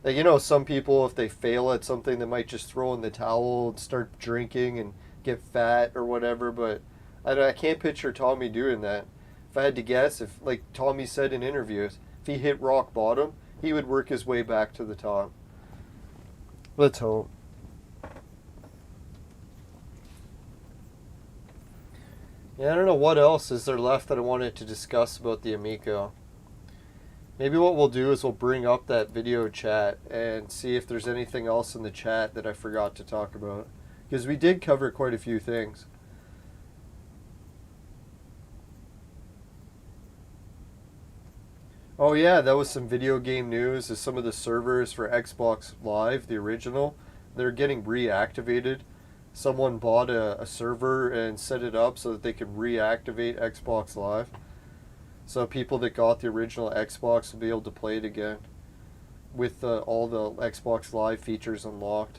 Like, you know, some people, if they fail at something, they might just throw in the towel and start drinking and get fat or whatever, but I can't picture Tommy doing that. If I had to guess, if, like Tommy said in interviews, if he hit rock bottom, he would work his way back to the top. Let's hope. Yeah, I don't know what else is there left that I wanted to discuss about the Amico. Maybe what we'll do is we'll bring up that video chat and see if there's anything else in the chat that I forgot to talk about. Because we did cover quite a few things. Oh yeah, that was some video game news. Is some of the servers for Xbox Live, the original, they're getting reactivated. Someone bought a server and set it up so that they could reactivate Xbox Live. So people that got the original Xbox will be able to play it again with all the Xbox Live features unlocked.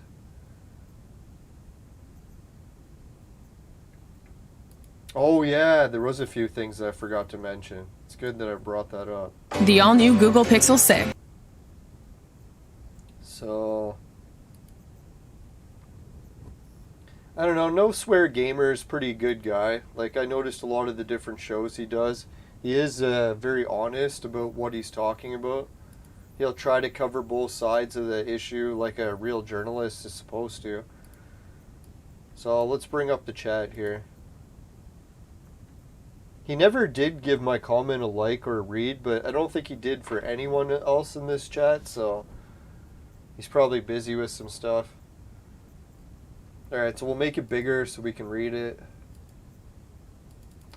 Oh yeah, there was a few things that I forgot to mention. It's good that I brought that up. The all-new Google Pixel 6. So, I don't know, No Swear Gamer's pretty good guy. Like, I noticed a lot of the different shows he does. He is very honest about what he's talking about. He'll try to cover both sides of the issue like a real journalist is supposed to. So, let's bring up the chat here. He never did give my comment a like or a read, but I don't think he did for anyone else in this chat, so he's probably busy with some stuff. Alright, so we'll make it bigger so we can read it.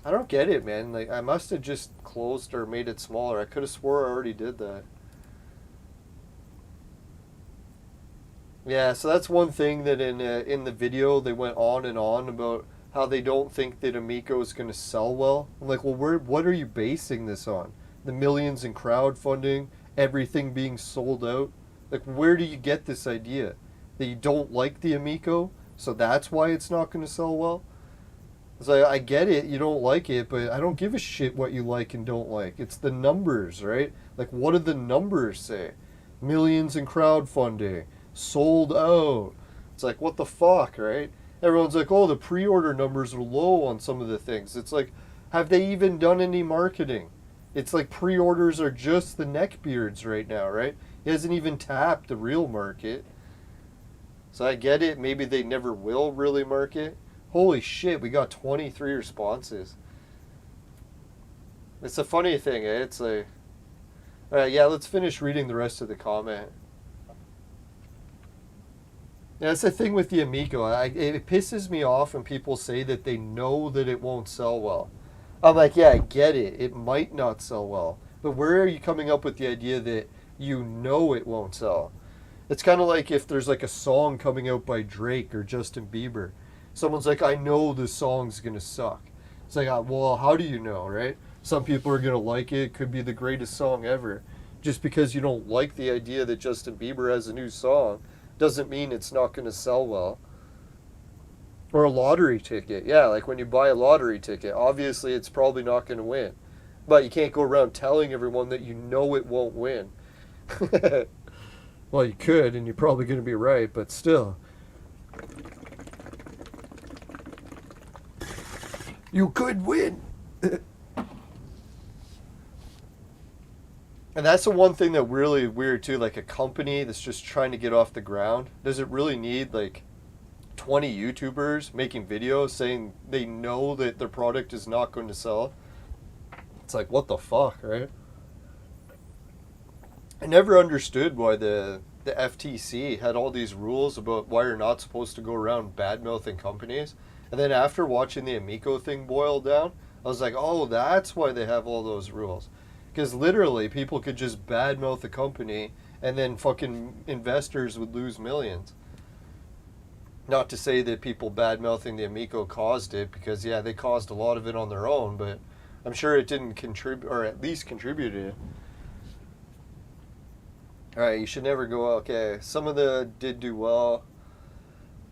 I don't get it, man. Like, I must have just closed or made it smaller. I could have swore I already did that. Yeah, so that's one thing that in the video they went on and on about how they don't think that Amico is going to sell well. I'm like, well, what are you basing this on? The millions in crowdfunding, everything being sold out? Like, where do you get this idea? That you don't like the Amico, so that's why it's not going to sell well? It's like, I get it, you don't like it, but I don't give a shit what you like and don't like. It's the numbers, right? Like, what do the numbers say? Millions in crowdfunding, sold out. It's like, what the fuck, right? Everyone's like, oh, the pre-order numbers are low on some of the things. It's like, have they even done any marketing? It's like pre-orders are just the neckbeards right now, right? He hasn't even tapped the real market. So I get it. Maybe they never will really market. Holy shit, we got 23 responses. It's a funny thing, eh? It's like, all right, yeah, let's finish reading the rest of the comment. Yeah, that's the thing with the Amico. It pisses me off when people say that they know that it won't sell well. I'm like, yeah, I get it. It might not sell well. But where are you coming up with the idea that you know it won't sell? It's kind of like if there's like a song coming out by Drake or Justin Bieber. Someone's like, I know this song's going to suck. It's like, well, how do you know, right? Some people are going to like it. It could be the greatest song ever. Just because you don't like the idea that Justin Bieber has a new song doesn't mean it's not going to sell well. Or a lottery ticket. Yeah, like when you buy a lottery ticket, obviously it's probably not going to win. But you can't go around telling everyone that you know it won't win. Well, you could, and you're probably going to be right, but still. You could win. And that's the one thing that really weird too, like a company that's just trying to get off the ground, does it really need like 20 YouTubers making videos saying they know that their product is not going to sell? It's like, what the fuck, right? I never understood why the FTC had all these rules about why you're not supposed to go around bad-mouthing companies. And then after watching the Amico thing boil down, I was like, oh, that's why they have all those rules. Because literally, people could just badmouth a company and then fucking investors would lose millions. Not to say that people badmouthing the Amico caused it, because, yeah, they caused a lot of it on their own, but I'm sure it didn't contribute, or at least contributed. Alright, you should never go, okay, some of the did do well.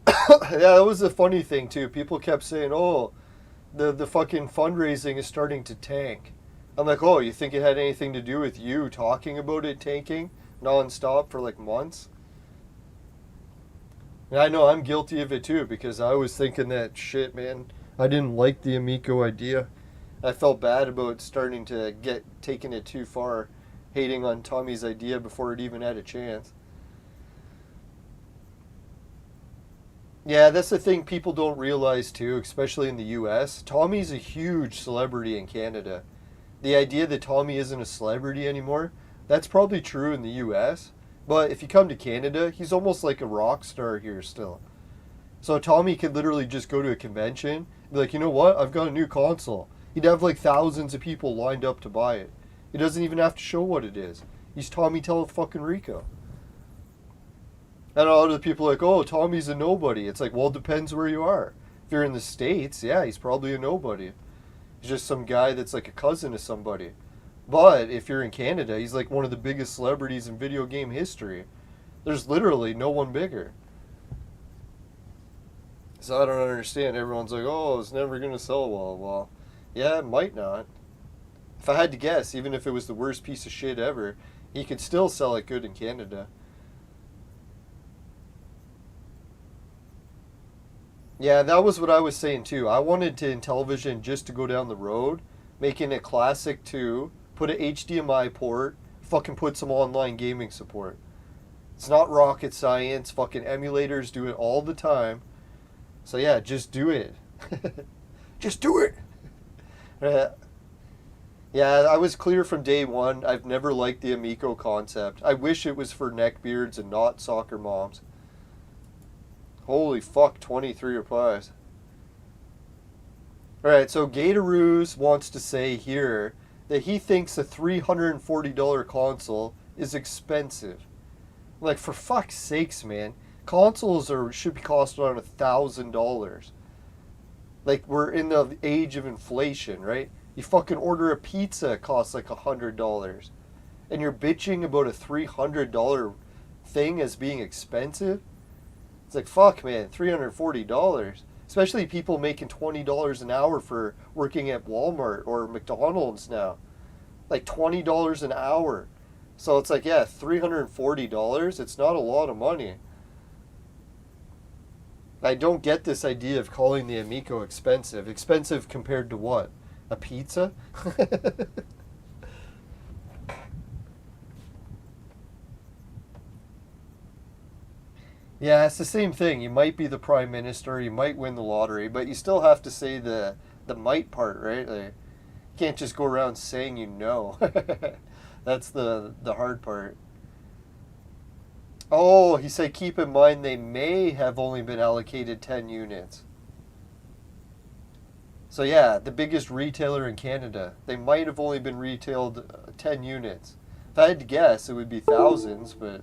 Yeah, that was a funny thing, too. People kept saying, oh, the fucking fundraising is starting to tank. I'm like, oh, you think it had anything to do with you talking about it tanking non-stop for like months? And I know I'm guilty of it too, because I was thinking that shit, man. I didn't like the Amico idea. I felt bad about starting to get taking it too far, hating on Tommy's idea before it even had a chance. Yeah, that's the thing people don't realize too, especially in the US. Tommy's a huge celebrity in Canada. The idea that Tommy isn't a celebrity anymore, that's probably true in the US. But if you come to Canada, he's almost like a rock star here still. So Tommy could literally just go to a convention and be like, you know what, I've got a new console. He'd have like thousands of people lined up to buy it. He doesn't even have to show what it is. He's Tommy fucking Rico. And a lot of the people are like, oh, Tommy's a nobody. It's like, well, it depends where you are. If you're in the States, yeah, he's probably a nobody. He's just some guy that's like a cousin of somebody. But if you're in Canada, he's like one of the biggest celebrities in video game history. There's literally no one bigger. So I don't understand. Everyone's like, oh, it's never going to sell well. Well, yeah, it might not. If I had to guess, even if it was the worst piece of shit ever, he could still sell it good in Canada. Yeah, that was what I was saying too. I wanted to Intellivision just to go down the road, making it classic 2, put an HDMI port, fucking put some online gaming support. It's not rocket science, fucking emulators do it all the time. So yeah, just do it. Just do it! Yeah, I was clear from day one. I've never liked the Amico concept. I wish it was for neckbeards and not soccer moms. Holy fuck, 23 replies. Alright, so Gataroos wants to say here that he thinks a $340 console is expensive. Like, for fuck's sakes, man. Consoles should be costing around $1,000. Like, we're in the age of inflation, right? You fucking order a pizza, it costs like $100. And you're bitching about a $300 thing as being expensive? It's like, fuck, man, $340. Especially people making $20 an hour for working at Walmart or McDonald's now. Like $20 an hour. So it's like, yeah, $340, it's not a lot of money. I don't get this idea of calling the Amico expensive. Expensive compared to what? A pizza? Yeah, it's the same thing. You might be the prime minister, you might win the lottery, but you still have to say the might part, right? Like, you can't just go around saying you know. That's the hard part. Oh, he said keep in mind they may have only been allocated 10 units. So yeah, the biggest retailer in Canada, they might have only been retailed 10 units. If I had to guess, it would be thousands, but...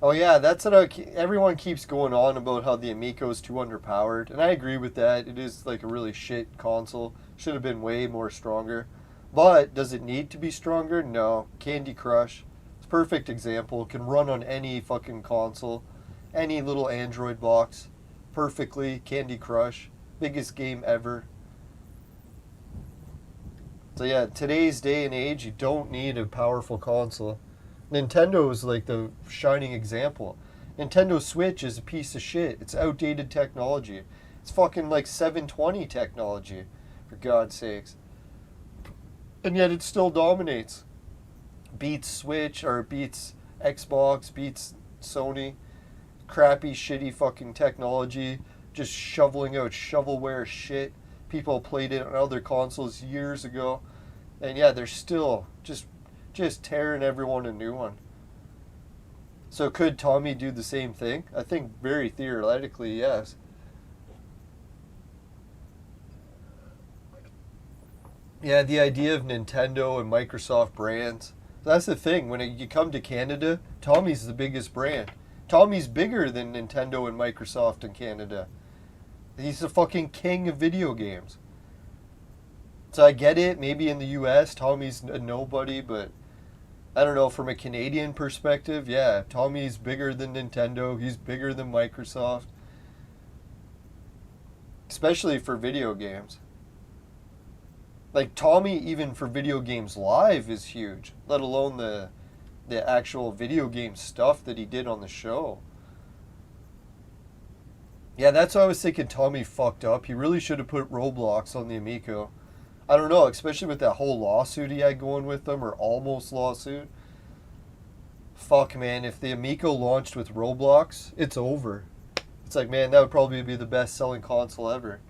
Oh yeah, that's what everyone keeps going on about how the Amico is too underpowered, and I agree with that. It is like a really shit console. Should have been way more stronger. But does it need to be stronger? No. Candy Crush, it's a perfect example. Can run on any fucking console, any little Android box, perfectly. Candy Crush, biggest game ever. So yeah, today's day and age, you don't need a powerful console. Nintendo is like the shining example. Nintendo Switch is a piece of shit. It's outdated technology. It's fucking like 720 technology, for God's sakes. And yet it still dominates. Beats Switch, or beats Xbox, beats Sony. Crappy, shitty fucking technology. Just shoveling out shovelware shit. People played it on other consoles years ago. And yeah, they're still just tearing everyone a new one. So could Tommy do the same thing? I think very theoretically, yes. Yeah, the idea of Nintendo and Microsoft brands. That's the thing. When you come to Canada, Tommy's the biggest brand. Tommy's bigger than Nintendo and Microsoft in Canada. He's the fucking king of video games. So I get it. Maybe in the US, Tommy's a nobody, but I don't know, from a Canadian perspective, yeah, Tommy's bigger than Nintendo. He's bigger than Microsoft. Especially for video games. Like, Tommy, even for video games live, is huge. Let alone the actual video game stuff that he did on the show. Yeah, that's why I was thinking Tommy fucked up. He really should have put Roblox on the Amico. I don't know, especially with that whole lawsuit he had going with them, or almost lawsuit. Fuck, man, if the Amico launched with Roblox, it's over. It's like, man, that would probably be the best-selling console ever.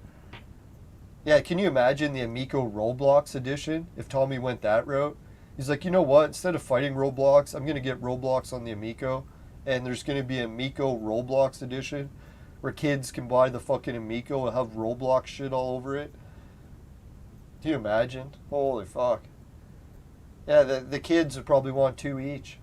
Yeah, can you imagine the Amico Roblox edition if Tommy went that route? He's like, you know what, instead of fighting Roblox, I'm going to get Roblox on the Amico, and there's going to be an Amico Roblox edition, where kids can buy the fucking Amico and have Roblox shit all over it. Can you imagine? Holy fuck. Yeah, the kids would probably want 2 each.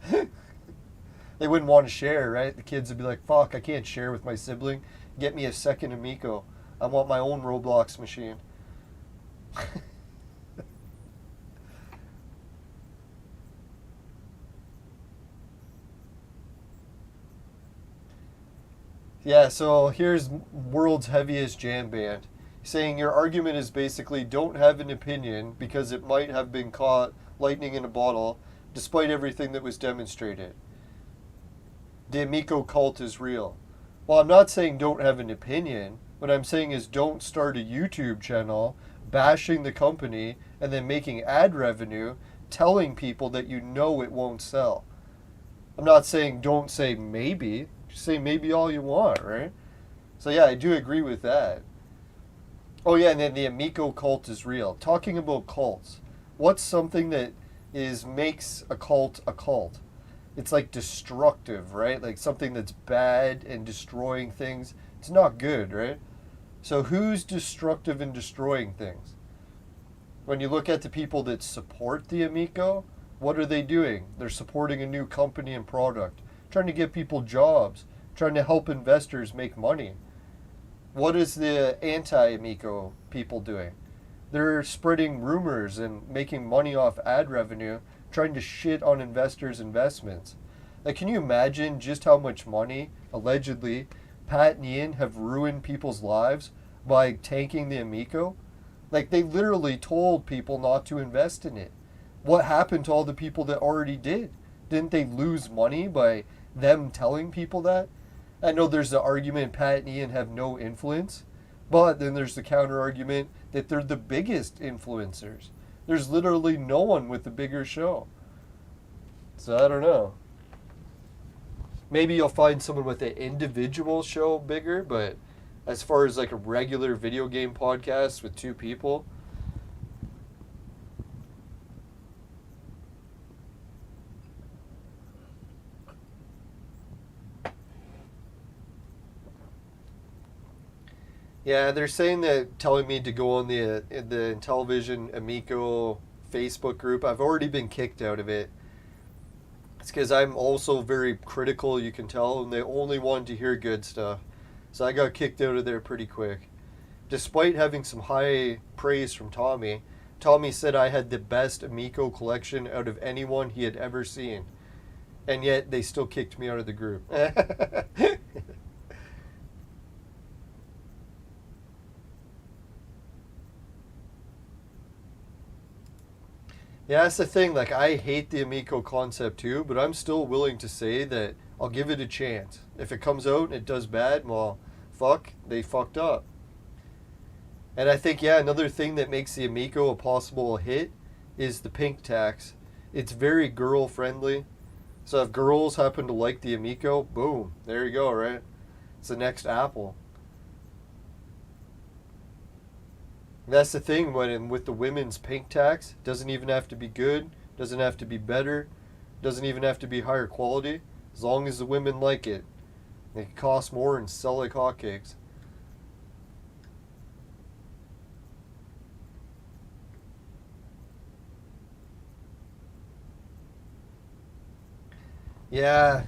They wouldn't want to share, right? The kids would be like, fuck, I can't share with my sibling. Get me a second Amico. I want my own Roblox machine. Yeah, so here's world's heaviest jam band. Saying your argument is basically don't have an opinion because it might have been caught lightning in a bottle despite everything that was demonstrated. The Amico Cult is real. Well, I'm not saying don't have an opinion. What I'm saying is don't start a YouTube channel bashing the company and then making ad revenue telling people that you know it won't sell. I'm not saying don't say maybe. Just say maybe all you want, right? So yeah, I do agree with that. Oh yeah, and then the Amico Cult is real. Talking about cults, what's something that makes a cult a cult? It's like destructive, right? Like something that's bad and destroying things. It's not good, right? So who's destructive and destroying things? When you look at the people that support the Amico, what are they doing? They're supporting a new company and product, trying to get people jobs, trying to help investors make money. What is the anti-Amico people doing? They're spreading rumors and making money off ad revenue, trying to shit on investors' investments. Like, can you imagine just how much money, allegedly, Pat and Ian have ruined people's lives by tanking the Amico? Like, they literally told people not to invest in it. What happened to all the people that already did? Didn't they lose money by them telling people that? I know there's the argument Pat and Ian have no influence, but then there's the counter argument that they're the biggest influencers. There's literally no one with a bigger show. So I don't know. Maybe you'll find someone with an individual show bigger, but as far as like a regular video game podcast with 2 people, yeah, they're saying that, telling me to go on the Intellivision Amico Facebook group. I've already been kicked out of it. It's because I'm also very critical, you can tell, and they only want to hear good stuff. So I got kicked out of there pretty quick. Despite having some high praise from Tommy, Tommy said I had the best Amico collection out of anyone he had ever seen. And yet they still kicked me out of the group. Yeah, that's the thing. Like, I hate the Amico concept too, but I'm still willing to say that I'll give it a chance. If it comes out and it does bad, well, fuck, they fucked up. And I think, yeah, another thing that makes the Amico a possible hit is the pink tax. It's very girl friendly. So if girls happen to like the Amico, boom, there you go, right? It's the next Apple. That's the thing with the women's pink tax. Doesn't even have to be good, doesn't have to be better, doesn't even have to be higher quality. As long as the women like it, it can cost more and sell like hotcakes. Yeah,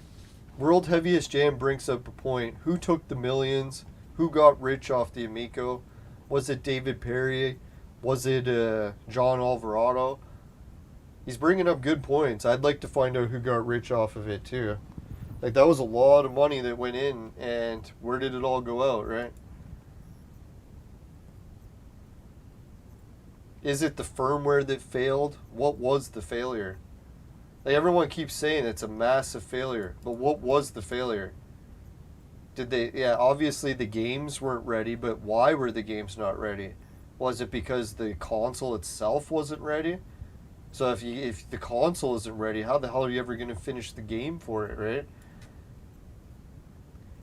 World Heaviest Jam brings up a point. Who took the millions? Who got rich off the Amico? Was it David Perry? Was it John Alvarado? He's bringing up good points. I'd like to find out who got rich off of it too. Like, that was a lot of money that went in, and where did it all go out, right? Is it the firmware that failed? What was the failure? Like, everyone keeps saying it's a massive failure, but what was the failure? Yeah, obviously the games weren't ready, but why were the games not ready? Was it because the console itself wasn't ready? So if the console isn't ready, how the hell are you ever going to finish the game for it, right?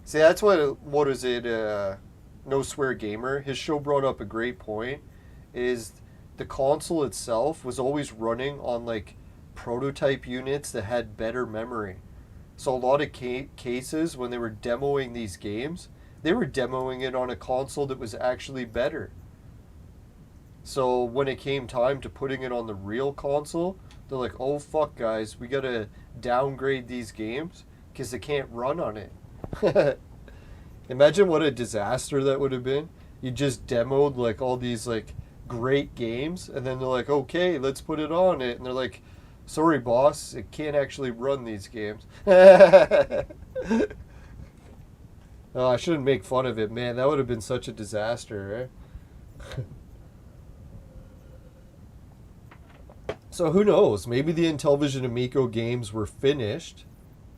See, that's what is it, No Swear Gamer, his show brought up a great point, is the console itself was always running on, like, prototype units that had better memory. So a lot of cases, when they were demoing these games, they were demoing it on a console that was actually better. So when it came time to putting it on the real console, they're like, oh fuck guys, we gotta downgrade these games because they can't run on it. Imagine what a disaster that would have been. You just demoed like all these like great games, and then they're like, okay, let's put it on it, and they're like, sorry, boss, it can't actually run these games. Oh, I shouldn't make fun of it, man. That would have been such a disaster, right? So who knows? Maybe the Intellivision Amico games were finished,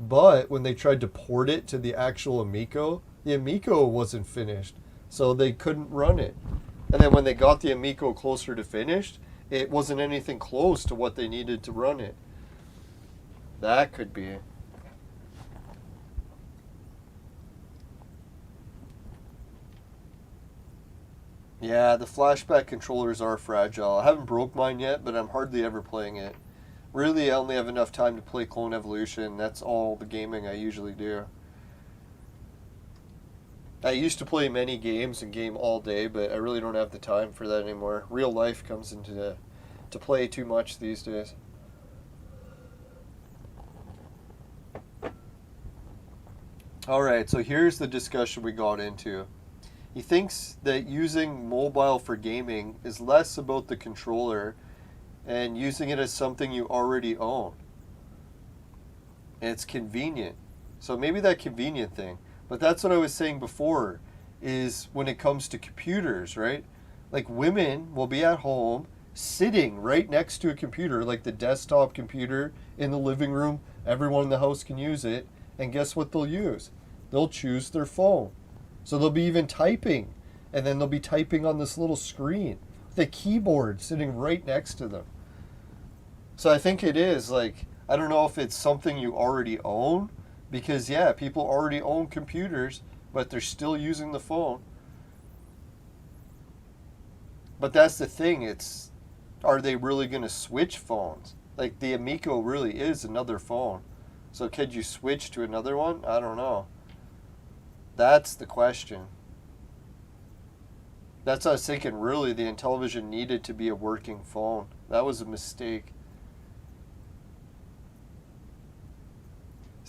but when they tried to port it to the actual Amico, the Amico wasn't finished, so they couldn't run it. And then when they got the Amico closer to finished, it wasn't anything close to what they needed to run it. That could be. Yeah, the flashback controllers are fragile. I haven't broke mine yet, but I'm hardly ever playing it. Really, I only have enough time to play Clone Evolution. That's all the gaming I usually do. I used to play many games and game all day, but I really don't have the time for that anymore. Real life comes into to play too much these days. Alright, so here's the discussion we got into. He thinks that using mobile for gaming is less about the controller and using it as something you already own. And it's convenient. So maybe that convenient thing. But that's what I was saying before, is when it comes to computers, right? Like, women will be at home sitting right next to a computer, like the desktop computer in the living room. Everyone in the house can use it. And guess what they'll use? They'll choose their phone. So they'll be even typing. And then they'll be typing on this little screen with a keyboard sitting right next to them. So I think it is, like, I don't know if it's something you already own. Because, yeah, people already own computers, but they're still using the phone. But that's the thing, are they really going to switch phones? Like, the Amico really is another phone. So could you switch to another one? I don't know. That's the question. That's what I was thinking, really, the Intellivision needed to be a working phone. That was a mistake.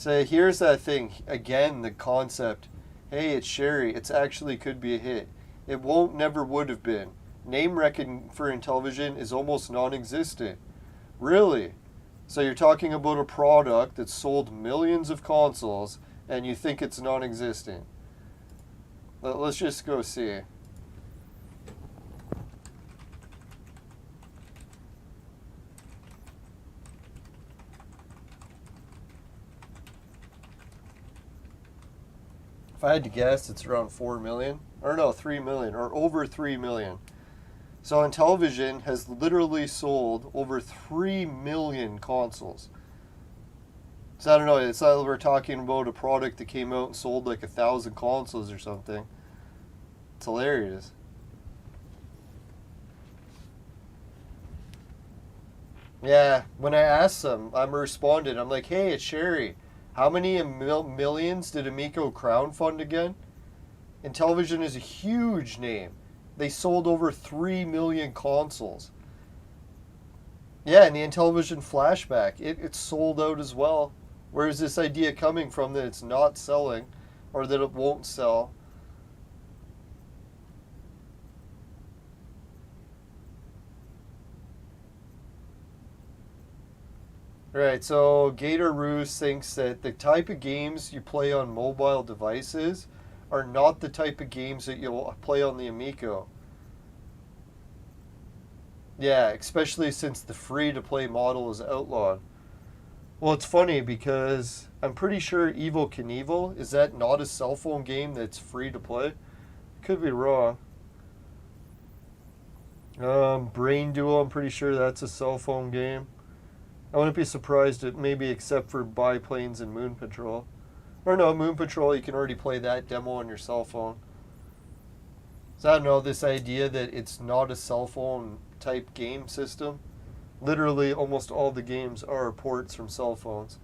So here's that thing. Again, the concept. Hey, it's Sherry. It's actually could be a hit. It won't, never would have been. Name recognition for Intellivision is almost non-existent. Really? So you're talking about a product that sold millions of consoles and you think it's non-existent. Let's just go see. If I had to guess, it's around 4 million. Or no, 3 million. Or over 3 million. So Intellivision has literally sold over 3 million consoles. So I don't know, it's not like we're talking about a product that came out and sold like 1,000 consoles or something. It's hilarious. Yeah, when I asked them, I'm responded, I'm like, hey, it's Sherry. How many millions did Amico crowdfund again? Intellivision is a huge name. They sold over 3 million consoles. Yeah, and the Intellivision flashback, it's sold out as well. Where is this idea coming from that it's not selling or that it won't sell? Right, so Gator Ruse thinks that the type of games you play on mobile devices are not the type of games that you'll play on the Amico. Yeah, especially since the free-to-play model is outlawed. Well, it's funny because I'm pretty sure Evil Knievel, is that not a cell phone game that's free to play? Could be wrong. Brain Duel, I'm pretty sure that's a cell phone game. I wouldn't be surprised if maybe except for Biplanes and Moon Patrol. Or no, Moon Patrol, you can already play that demo on your cell phone. So I don't know, this idea that it's not a cell phone type game system. Literally, almost all the games are ports from cell phones.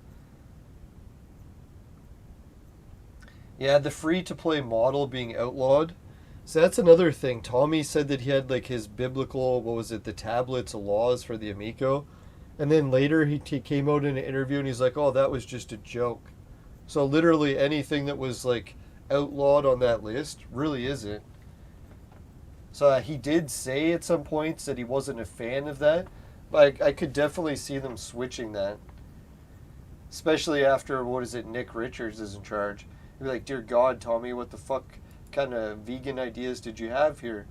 Yeah, the free-to-play model being outlawed. So that's another thing. Tommy said that he had like his biblical, what was it, the tablets of laws for the Amico. And then later he came out in an interview and he's like, oh, that was just a joke. So literally anything that was like outlawed on that list really isn't. So he did say at some points that he wasn't a fan of that. But I could definitely see them switching that. Especially after, what is it, Nick Richards is in charge. You'd be like, dear God, Tommy, what the fuck kind of vegan ideas did you have here?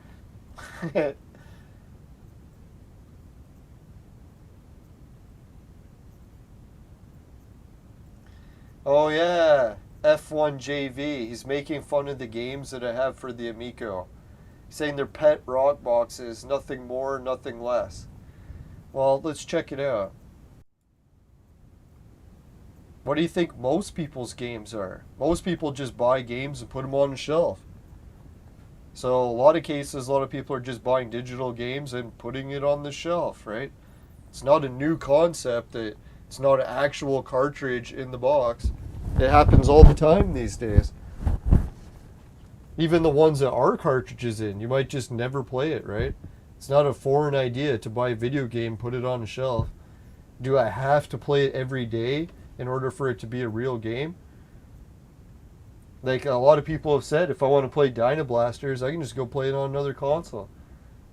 Oh yeah, F1 JV. He's making fun of the games that I have for the Amico. He's saying they're pet rock boxes, nothing more, nothing less. Well, let's check it out. What do you think most people's games are? Most people just buy games and put them on the shelf. So a lot of cases, a lot of people are just buying digital games and putting it on the shelf, right? It's not a new concept that it's not an actual cartridge in the box. It happens all the time these days. Even the ones that are cartridges in, you might just never play it, right? It's not a foreign idea to buy a video game, put it on a shelf. Do I have to play it every day in order for it to be a real game? Like a lot of people have said, if I want to play Dynablasters, I can just go play it on another console.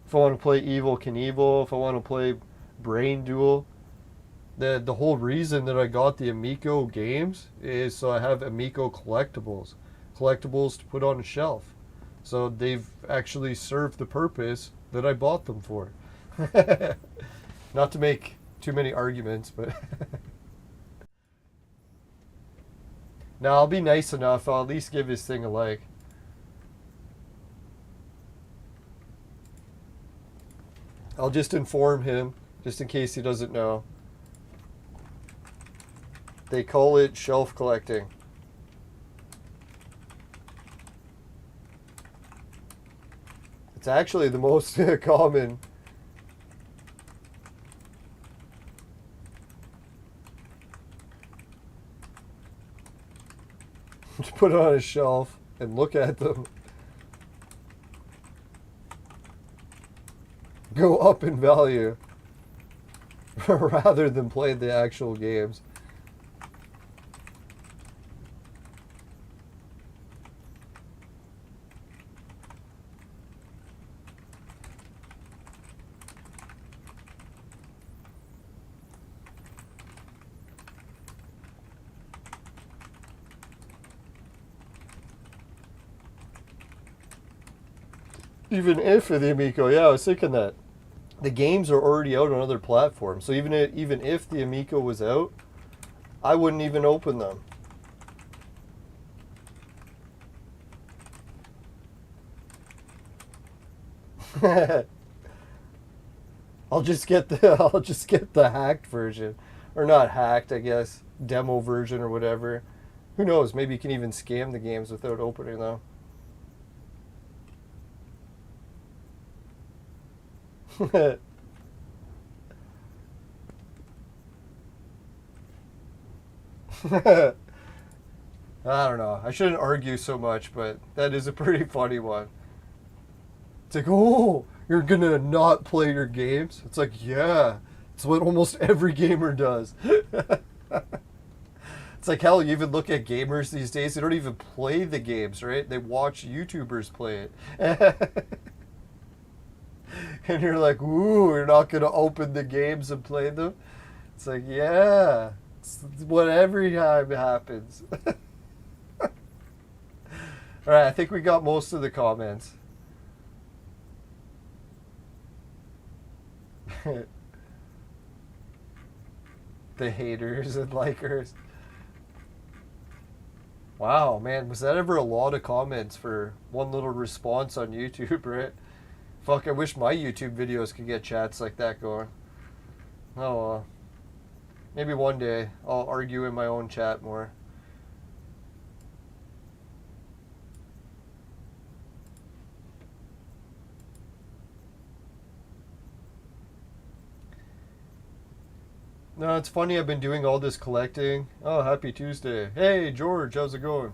If I want to play Evil Knievel, if I want to play Brain Duel, the whole reason that I got the Amico games is so I have Amico collectibles to put on a shelf. So they've actually served the purpose that I bought them for. Not to make too many arguments, but now I'll be nice enough. I'll at least give this thing a like. I'll just inform him, just in case he doesn't know. They call it shelf collecting. It's actually the most common. To put it on a shelf and look at them. Go up in value rather than play the actual games. Even if the Amico, yeah, I was thinking that. The games are already out on other platforms, so even if the Amico was out, I wouldn't even open them. I'll just get the hacked version, or not hacked, I guess, demo version or whatever. Who knows? Maybe you can even scam the games without opening them. I don't know. I shouldn't argue so much, but that is a pretty funny one. It's like, oh, you're gonna not play your games? It's like, yeah, it's what almost every gamer does. It's like, hell, you even look at gamers these days, they don't even play the games, right? They watch YouTubers play it. And you're like, ooh, you're not gonna open the games and play them? It's like, yeah, it's what every time happens. Alright, I think we got most of the comments. The haters and likers. Wow, man, was that ever a lot of comments for one little response on YouTube, right? Fuck, I wish my YouTube videos could get chats like that going. Oh, maybe one day I'll argue in my own chat more. No, it's funny, I've been doing all this collecting. Oh, happy Tuesday. Hey, George, how's it going?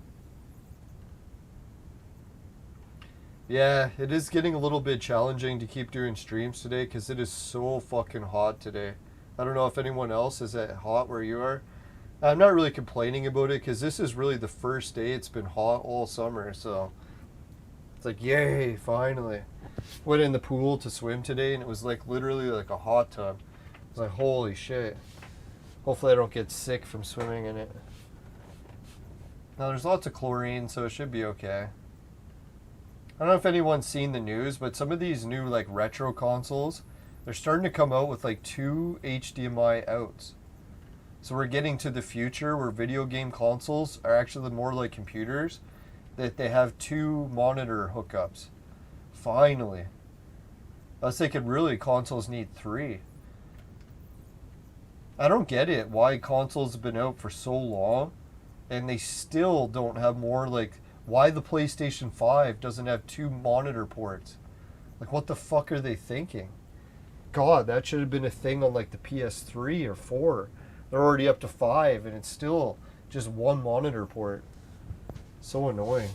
Yeah, it is getting a little bit challenging to keep doing streams today because it is so fucking hot today. I don't know if anyone else is at hot where you are. I'm not really complaining about it because this is really the first day it's been hot all summer, so it's like, yay, finally. Went in the pool to swim today and it was like literally like a hot tub. It's like, holy shit. Hopefully I don't get sick from swimming in it. Now there's lots of chlorine, so it should be okay. I don't know if anyone's seen the news, but some of these new like retro consoles, they're starting to come out with like 2 HDMI outs. So we're getting to the future where video game consoles are actually more like computers, that they have 2 monitor hookups. Finally. I was thinking really consoles need 3. I don't get it why consoles have been out for so long and they still don't have more, like why the PlayStation 5 doesn't have 2 monitor ports. Like what the fuck are they thinking? God, that should have been a thing on like the PS3 or 4. They're already up to 5 and it's still just 1 monitor port. So annoying.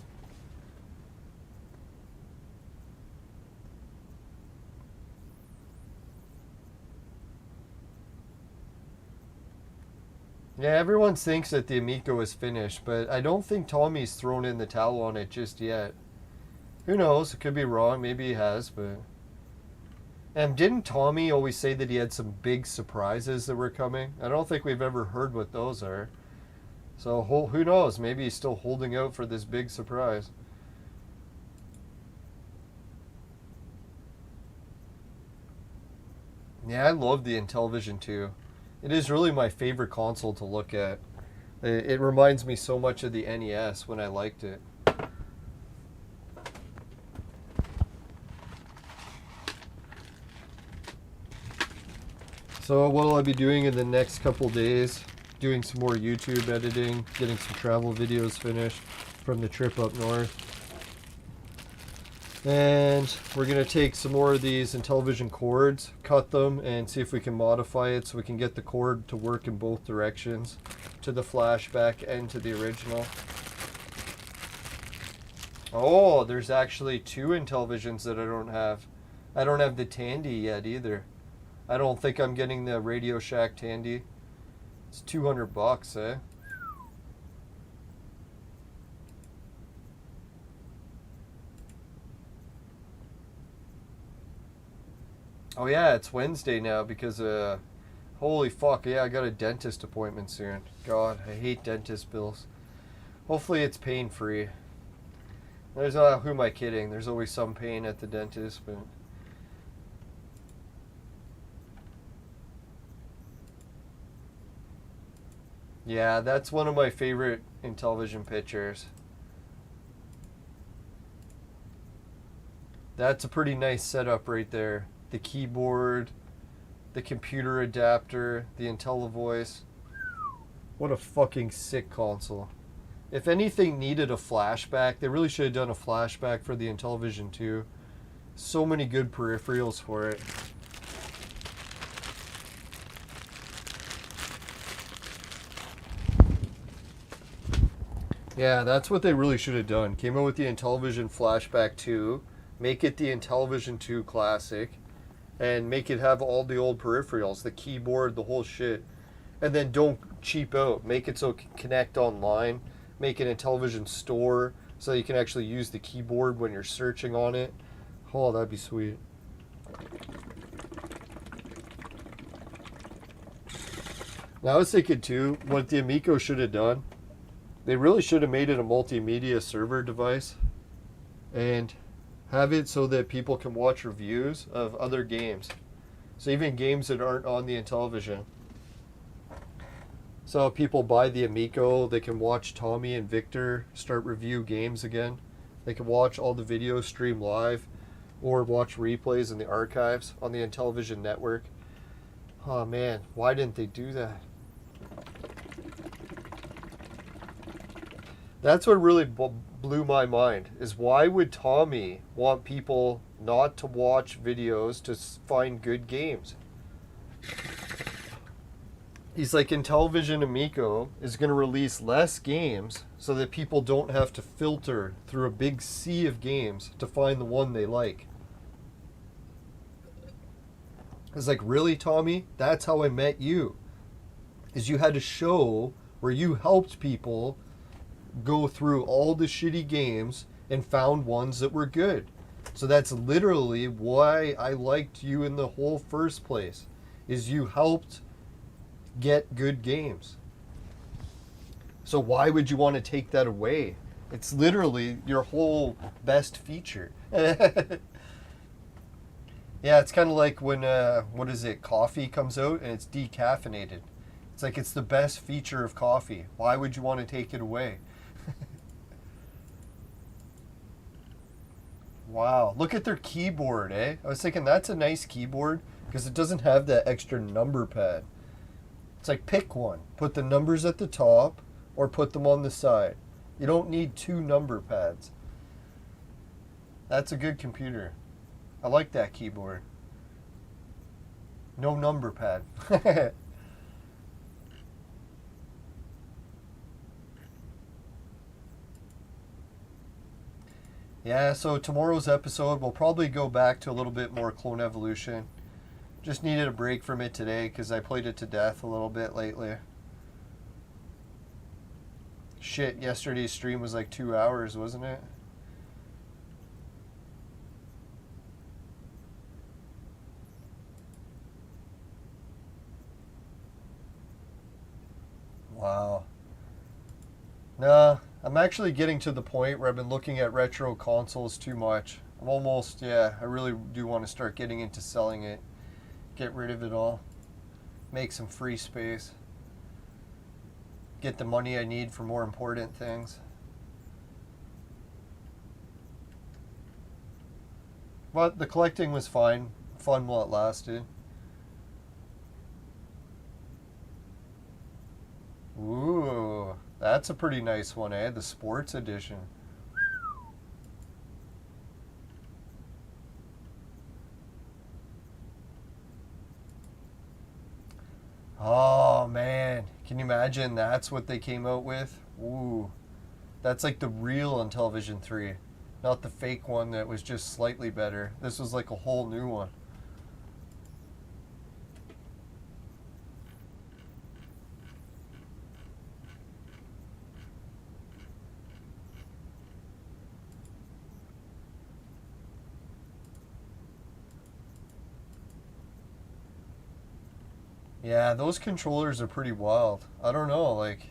Yeah, everyone thinks that the Amico is finished, but I don't think Tommy's thrown in the towel on it just yet. Who knows? It could be wrong. Maybe he has, but... And didn't Tommy always say that he had some big surprises that were coming? I don't think we've ever heard what those are. So who knows? Maybe he's still holding out for this big surprise. Yeah, I love the Intellivision too. It is really my favorite console to look at. It reminds me so much of the NES when I liked it. So what will I be doing in the next couple days? Doing some more YouTube editing, getting some travel videos finished from the trip up north. And we're going to take some more of these Intellivision cords, cut them, and see if we can modify it so we can get the cord to work in both directions, to the flashback and to the original. Oh, there's actually 2 Intellivisions that I don't have. I don't have the Tandy yet either. I don't think I'm getting the Radio Shack Tandy. It's $200, eh? Oh yeah, it's Wednesday now because holy fuck, yeah, I got a dentist appointment soon. God, I hate dentist bills. Hopefully it's pain-free. There's who am I kidding? There's always some pain at the dentist, but yeah, that's one of my favorite Intellivision pictures. That's a pretty nice setup right there. The keyboard, the computer adapter, the IntelliVoice. What a fucking sick console. If anything needed a flashback, they really should have done a flashback for the Intellivision 2. So many good peripherals for it. Yeah, that's what they really should have done. Came out with the Intellivision Flashback 2, make it the Intellivision 2 Classic, and make it have all the old peripherals, the keyboard, the whole shit. And then don't cheap out. Make it so it can connect online. Make it a television store so you can actually use the keyboard when you're searching on it. Oh, that'd be sweet. Now, I was thinking too, what the Amico should have done, they really should have made it a multimedia server device and have it so that people can watch reviews of other games. So even games that aren't on the Intellivision. So if people buy the Amico, they can watch Tommy and Victor start review games again. They can watch all the videos stream live or watch replays in the archives on the Intellivision network. Oh man, why didn't they do that? That's what really blew my mind, is why would Tommy want people not to watch videos to find good games? He's like, Intellivision Amico is going to release less games so that people don't have to filter through a big sea of games to find the one they like. It's like, really, Tommy? That's how I met you. Is you had a show where you helped people go through all the shitty games and found ones that were good. So that's literally why I liked you in the whole first place, is you helped get good games. So why would you want to take that away? It's literally your whole best feature. Yeah, it's kind of like when what is it, coffee comes out and it's decaffeinated. It's like, it's the best feature of coffee. Why would you want to take it away? Wow, look at their keyboard, eh? I was thinking that's a nice keyboard because it doesn't have that extra number pad. It's like, pick one. Put the numbers at the top or put them on the side. You don't need two number pads. That's a good computer. I like that keyboard. No number pad. Yeah, so tomorrow's episode, we'll probably go back to a little bit more Clone Evolution. Just needed a break from it today because I played it to death a little bit lately. Shit, yesterday's stream was like 2 hours, wasn't it? Wow. Nah, I'm actually getting to the point where I've been looking at retro consoles too much. I'm almost, yeah, I really do want to start getting into selling it. Get rid of it all. Make some free space. Get the money I need for more important things. But the collecting was fine. Fun while it lasted. Ooh, that's a pretty nice one, eh? The sports edition. Oh man, can you imagine that's what they came out with? Ooh, that's like the real Intellivision 3, not the fake one that was just slightly better. This was like a whole new one. Yeah, those controllers are pretty wild. I don't know, like,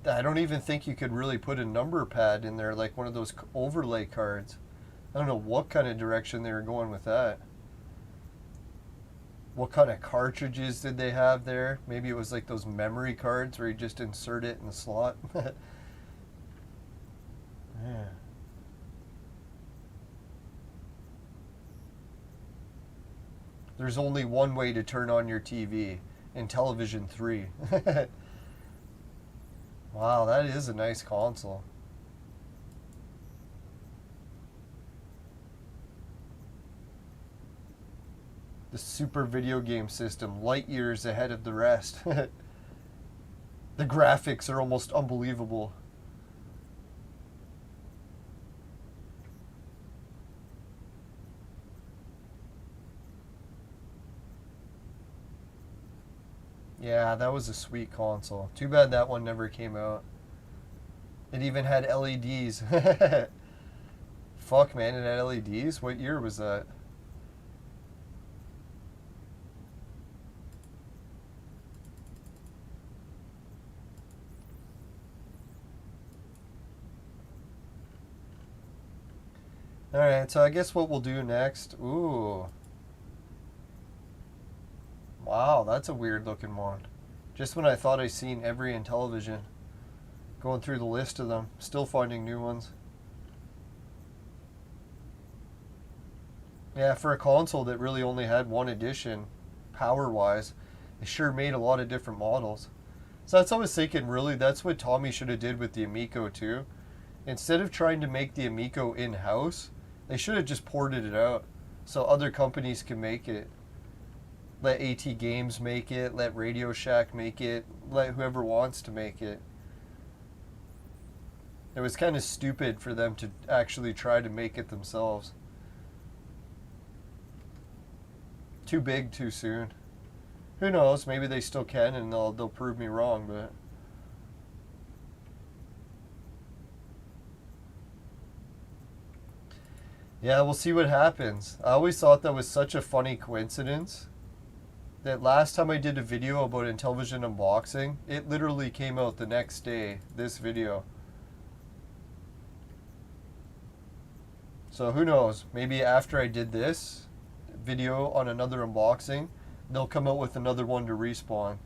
I don't even think you could really put a number pad in there, like one of those overlay cards. I don't know what kind of direction they were going with that. What kind of cartridges did they have there? Maybe it was like those memory cards where you just insert it in the slot. Yeah. There's only one way to turn on your TV. Intellivision 3. Wow, that is a nice console. The super video game system, light years ahead of the rest. The graphics are almost unbelievable. Yeah, that was a sweet console. Too bad that one never came out. It even had LEDs. Fuck, man, it had LEDs? What year was that? Alright, so I guess what we'll do next... Ooh. Wow, that's a weird looking one. Just when I thought I seen every Intellivision. Going through the list of them. Still finding new ones. Yeah, for a console that really only had one edition, power-wise, they sure made a lot of different models. So that's what I was thinking, really, that's what Tommy should have did with the Amico too. Instead of trying to make the Amico in-house, they should have just ported it out so other companies can make it. Let AT Games make it, let Radio Shack make it, let whoever wants to make it. It was kind of stupid for them to actually try to make it themselves. Too big too soon. Who knows, maybe they still can and they'll prove me wrong, but... Yeah, we'll see what happens. I always thought that was such a funny coincidence. That last time I did a video about Intellivision unboxing, it literally came out the next day, this video. So who knows, maybe after I did this video on another unboxing, they'll come out with another one to respawn.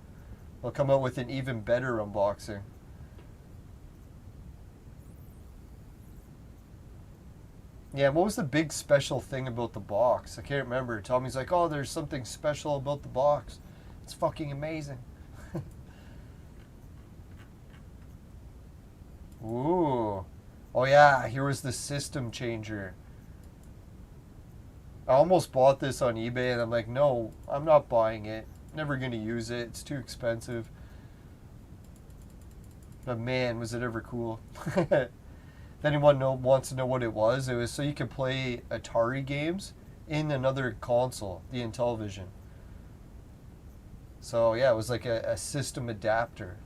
They'll come out with an even better unboxing. Yeah, what was the big special thing about the box? I can't remember. Tommy's like, oh, there's something special about the box. It's fucking amazing. Ooh. Oh yeah, here was the system changer. I almost bought this on eBay and I'm like, no, I'm not buying it. Never going to use it. It's too expensive. But man, was it ever cool. If anyone wants to know what it was so you could play Atari games in another console, the Intellivision. So yeah, it was like a system adapter.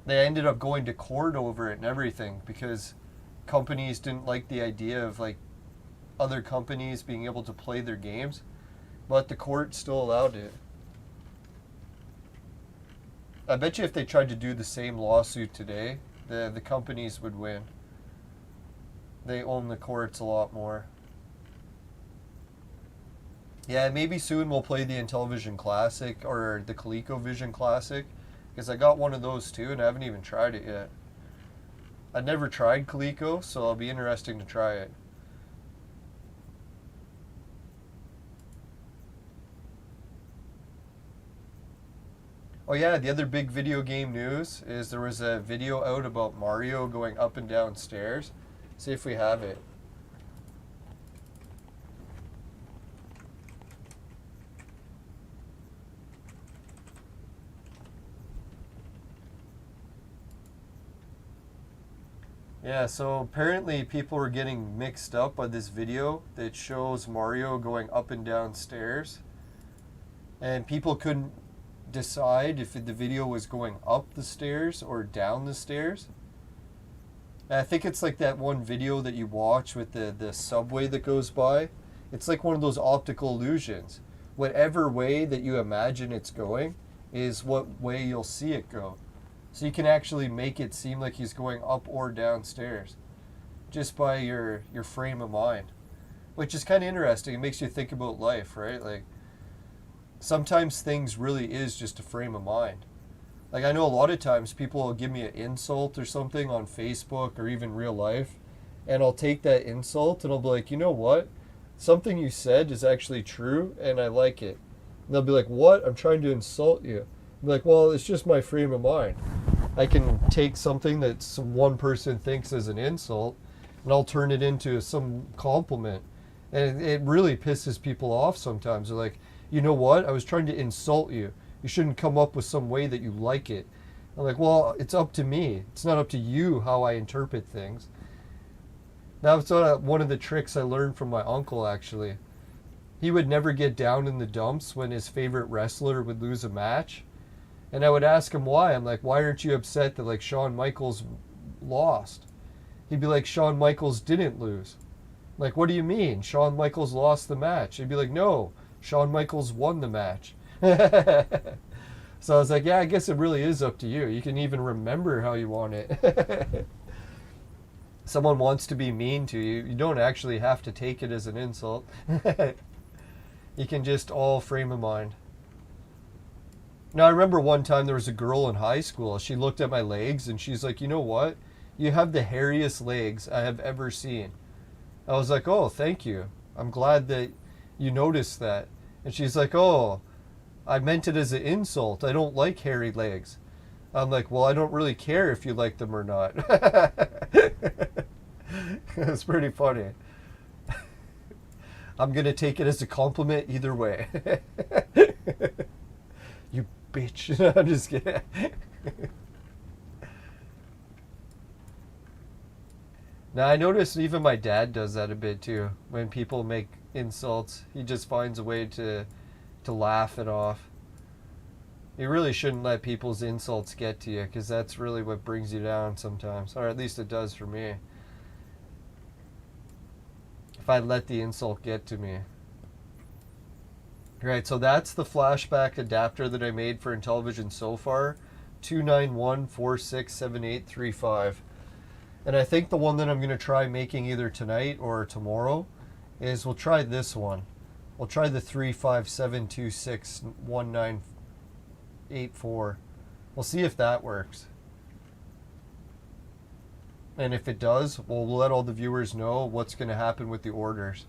They ended up going to court over it and everything because companies didn't like the idea of like other companies being able to play their games, but the court still allowed it. I bet you if they tried to do the same lawsuit today, the companies would win. They own the courts a lot more. Yeah, maybe soon we'll play the Intellivision Classic or the ColecoVision Classic, because I got one of those too and I haven't even tried it yet. I've never tried Coleco, so it'll be interesting to try it. Oh yeah, the other big video game news is there was a video out about Mario going up and down stairs. See if we have it. Yeah, so apparently people were getting mixed up by this video that shows Mario going up and down stairs. And people couldn't decide if the video was going up the stairs or down the stairs. And I think it's like that one video that you watch with the subway that goes by. It's like one of those optical illusions. Whatever way that you imagine it's going is what way you'll see it go. So you can actually make it seem like he's going up or downstairs just by your frame of mind, which is kind of interesting. It makes you think about life, right? Like, sometimes things really is just a frame of mind. Like, I know a lot of times people will give me an insult or something on Facebook or even real life, and I'll take that insult and I'll be like, you know what? Something you said is actually true, and I like it. And they'll be like, what? I'm trying to insult you. I'm like, well, it's just my frame of mind. I can take something that one person thinks is an insult, and I'll turn it into some compliment. And it really pisses people off sometimes. They're like, you know what? I was trying to insult you. You shouldn't come up with some way that you like it. I'm like, well, it's up to me. It's not up to you how I interpret things. That's one of the tricks I learned from my uncle, actually. He would never get down in the dumps when his favorite wrestler would lose a match. And I would ask him why. I'm like, why aren't you upset that, like, Shawn Michaels lost? He'd be like, Shawn Michaels didn't lose. I'm like, what do you mean? Shawn Michaels lost the match. He'd be like, no, Shawn Michaels won the match. So I was like, yeah, I guess it really is up to you. You can even remember how you want it. Someone wants to be mean to you, you don't actually have to take it as an insult. You can just all frame of mind. Now, I remember one time there was a girl in high school. She looked at my legs and she's like, you know what? You have the hairiest legs I have ever seen. I was like, oh, thank you. I'm glad that you noticed that. And she's like, oh, I meant it as an insult. I don't like hairy legs. I'm like, well, I don't really care if you like them or not. It's pretty funny. I'm going to take it as a compliment either way. You bitch. No, I'm just kidding. Now, I notice even my dad does that a bit too. When people make insults, he just finds a way to laugh it off. You really shouldn't let people's insults get to you, because that's really what brings you down sometimes. Or at least it does for me. If I let the insult get to me. Right, so that's the flashback adapter that I made for Intellivision so far. 291467835. And I think the one that I'm going to try making either tonight or tomorrow is, we'll try this one. We'll try the 357261984. We'll see if that works. And if it does, we'll let all the viewers know what's going to happen with the orders.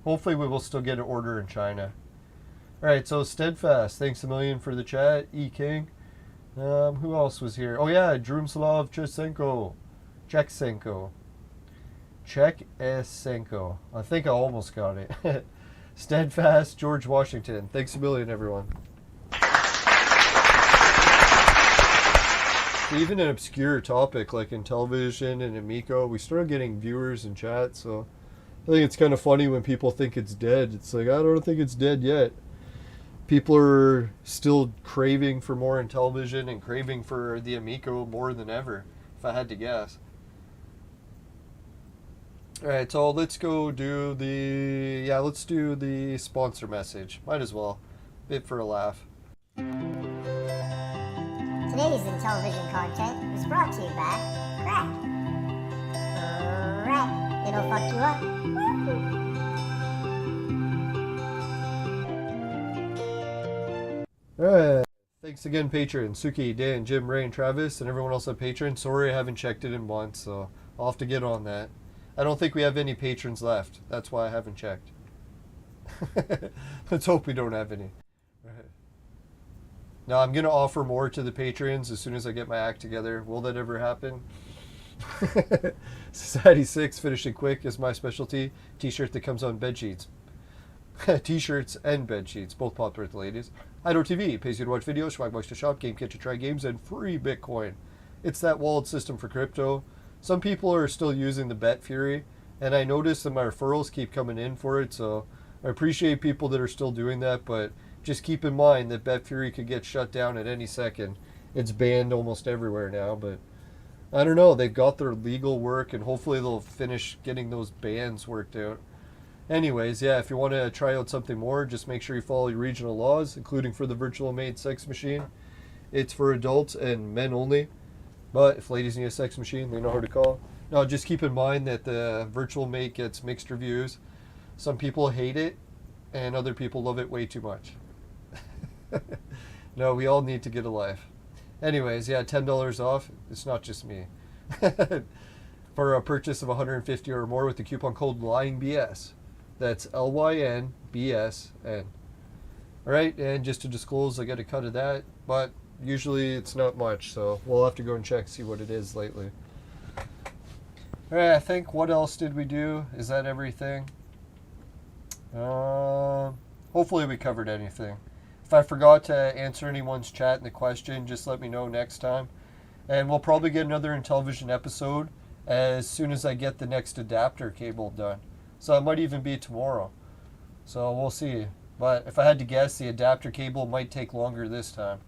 Hopefully we will still get an order in China. Alright, so Steadfast, thanks a million for the chat. E King. Who else was here? Oh yeah, Drumslav Chesenko. Chesenko. I think I almost got it. Steadfast, George Washington. Thanks a million, everyone. Even an obscure topic like Intellivision and Amico, we started getting viewers in chat, so I think it's kind of funny when people think it's dead. It's like, I don't think it's dead yet. People are still craving for more Intellivision and craving for the Amico more than ever, if I had to guess. Alright, so let's go do the... Yeah, let's do the sponsor message. Might as well. Bit for a laugh. Today's Intellivision content is brought to you by Crack. Crack, it'll fuck you up. Alright, thanks again, Patreon. Suki, Dan, Jim, Ray, and Travis, and everyone else on Patreon. Sorry I haven't checked it in months, so I'll have to get on that. I don't think we have any patrons left. That's why I haven't checked. Let's hope we don't have any. Right. Now, I'm going to offer more to the patrons as soon as I get my act together. Will that ever happen? Society 6, finishing quick, is my specialty. T-shirt that comes on bed sheets. T-shirts and bed sheets, both popular with the ladies. Idle TV pays you to watch videos, Swagbox to shop, GameKit to try games, and free Bitcoin. It's that wallet system for crypto. Some people are still using the Bet Fury, and I notice that my referrals keep coming in for it, so I appreciate people that are still doing that, but just keep in mind that Bet Fury could get shut down at any second. It's banned almost everywhere now, but I don't know. They've got their legal work, and hopefully they'll finish getting those bans worked out. Anyways, yeah, if you want to try out something more, just make sure you follow your regional laws, including for the virtual maid sex machine. It's for adults and men only. But if ladies need a sex machine, they know who to call. No, just keep in mind that the virtual mate gets mixed reviews. Some people hate it, and other people love it way too much. No, we all need to get a life. Anyways, yeah, $10 off. It's not just me. For a purchase of $150 or more with the coupon code LYNBS. That's LYNBSN. Alright, and just to disclose, I got a cut of that, but usually it's not much, so we'll have to go and check, see what it is lately. Alright, I think, what else did we do? Is that everything? Hopefully we covered anything. If I forgot to answer anyone's chat in the question, just let me know next time. And we'll probably get another Intellivision episode as soon as I get the next adapter cable done. So it might even be tomorrow. So we'll see. But if I had to guess, the adapter cable might take longer this time.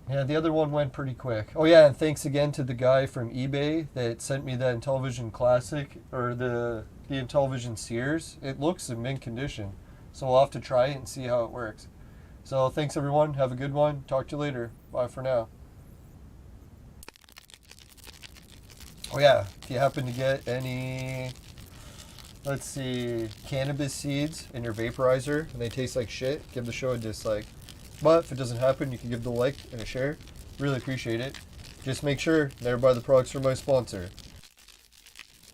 Yeah, the other one went pretty quick. Oh yeah, and thanks again to the guy from eBay that sent me the Intellivision Classic, or the Intellivision Sears. It looks in mint condition. So we'll have to try it and see how it works. So thanks everyone. Have a good one. Talk to you later. Bye for now. Oh yeah, if you happen to get any, let's see, cannabis seeds in your vaporizer and they taste like shit, give the show a dislike. But if it doesn't happen, you can give the like and a share. Really appreciate it. Just make sure never buy the products from my sponsor.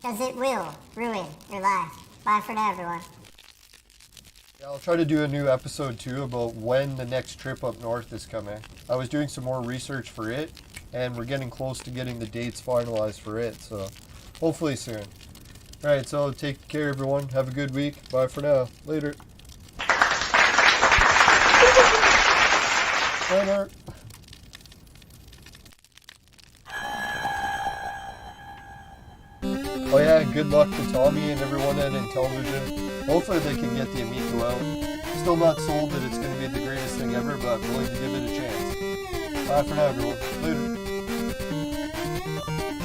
Because it will ruin your life. Bye for now, everyone. Yeah, I'll try to do a new episode too about when the next trip up north is coming. I was doing some more research for it, and we're getting close to getting the dates finalized for it, so hopefully soon. Alright, so take care everyone. Have a good week. Bye for now. Later. Later. Oh yeah, good luck to Tommy and everyone at Intellivision. Hopefully they can get the Amico out. Still not sold that it's going to be the greatest thing ever, but willing to give it a chance. Bye for now, everyone. Later.